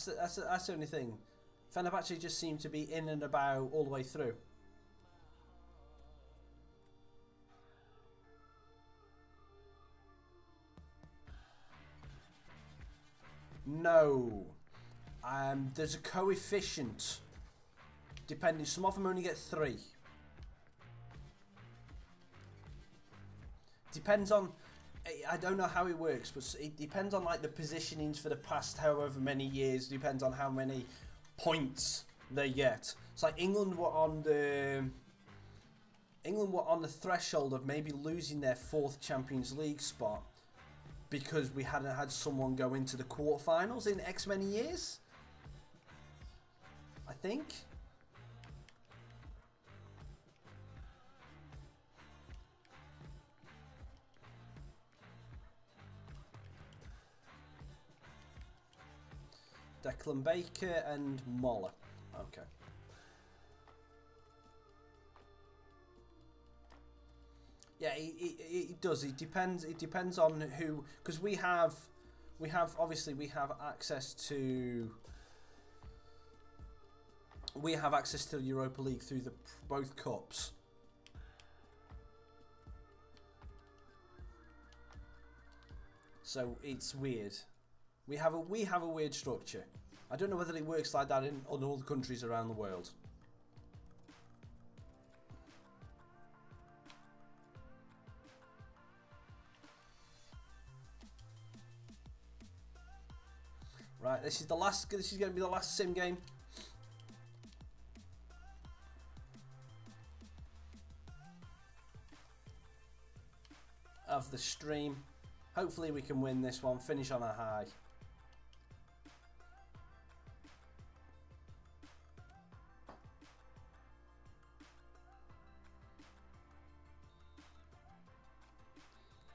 That's the only thing. Fenerbahce just seem to be in and about all the way through. No. There's a coefficient. Depending, some of them only get 3. Depends on, I don't know how it works, but it depends on like the positionings for the past however many years. Depends on how many points they get. It's like England were on the threshold of maybe losing their 4th Champions League spot because we hadn't had someone go into the quarterfinals in X many years. I think. Declan Baker and Moller. Okay. Yeah, it does. It depends. It depends on who, because we have obviously we have access to the Europa League through the both cups. So it's weird. We have a weird structure. I don't know whether it works like that in other countries around the world. Right, this is the last. This is going to be the last sim game. Of the stream. Hopefully we can win this one, finish on a high.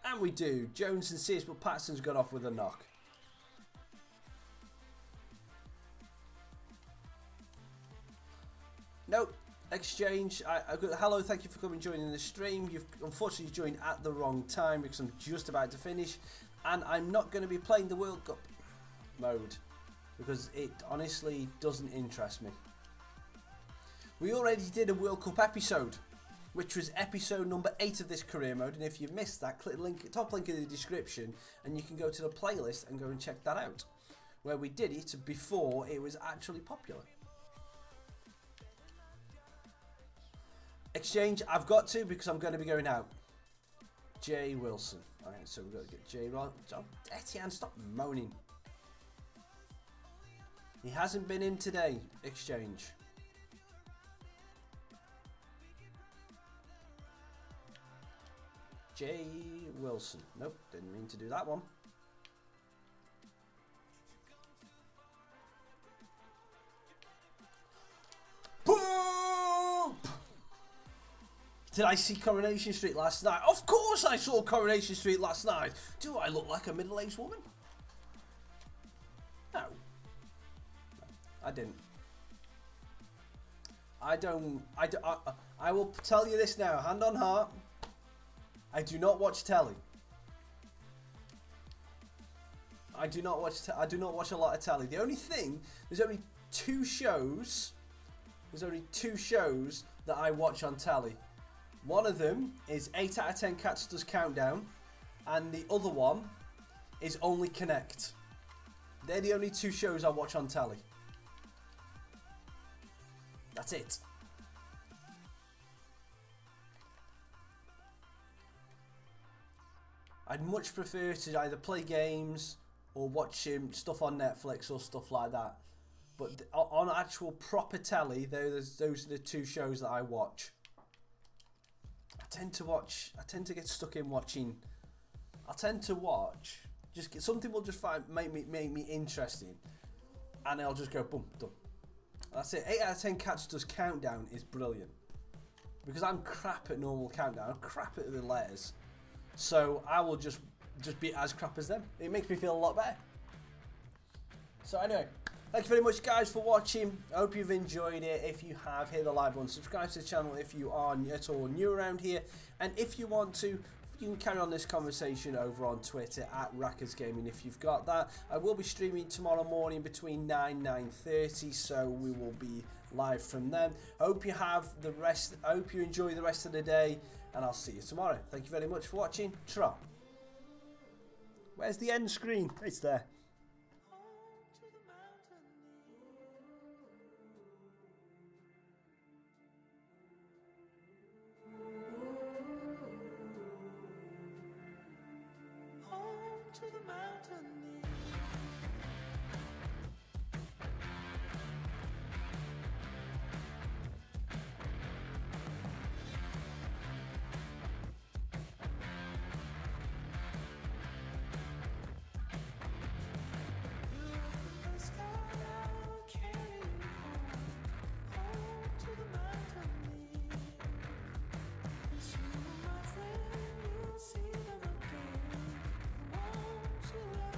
And we do. Jones insists, but Patterson's got off with a knock. Nope. Exchange. Hello, thank you for coming and joining the stream. You've unfortunately joined at the wrong time because I'm just about to finish, and I'm not going to be playing the World Cup mode because it honestly doesn't interest me. We already did a World Cup episode, which was episode number 8 of this career mode, and if you missed that, click the link, top link in the description, and you can go to the playlist and go and check that out, where we did it before it was actually popular. Exchange, I've got to because I'm going to be going out. Jay Wilson. Alright, so we've got to get Jay Ron. Etienne, stop moaning. He hasn't been in today. Exchange. Jay Wilson. Nope, didn't mean to do that one. Boop! Did I see Coronation Street last night? Of course I saw Coronation Street last night. Do I look like a middle-aged woman? No. I didn't. I will tell you this now, hand on heart. I do not watch telly. I do not watch a lot of telly. The only thing, there's only two shows that I watch on telly. One of them is 8 out of 10 Cats Does Countdown, and the other one is Only Connect. They're the only two shows I watch on telly. That's it. I'd much prefer to either play games or watch stuff on Netflix or stuff like that. But on actual proper telly, those are the two shows that I watch. I tend to get stuck in watching. I tend to watch. Something will just make me interesting, and I'll just go boom, done. That's it. 8 out of 10 Cats Does Countdown is brilliant because I'm crap at normal countdown. I'm crap at the letters, so I will just be as crap as them. It makes me feel a lot better. So anyway. Thank you very much, guys, for watching. I hope you've enjoyed it. If you have, hit the like button, subscribe to the channel if you are at all new around here, and if you want to, you can carry on this conversation over on Twitter at Raccas Gaming if you've got that. I will be streaming tomorrow morning between 9:30, so we will be live from then. I hope you enjoy the rest of the day, and I'll see you tomorrow. Thank you very much for watching. Tra. Where's the end screen? It's there. To the mountain. To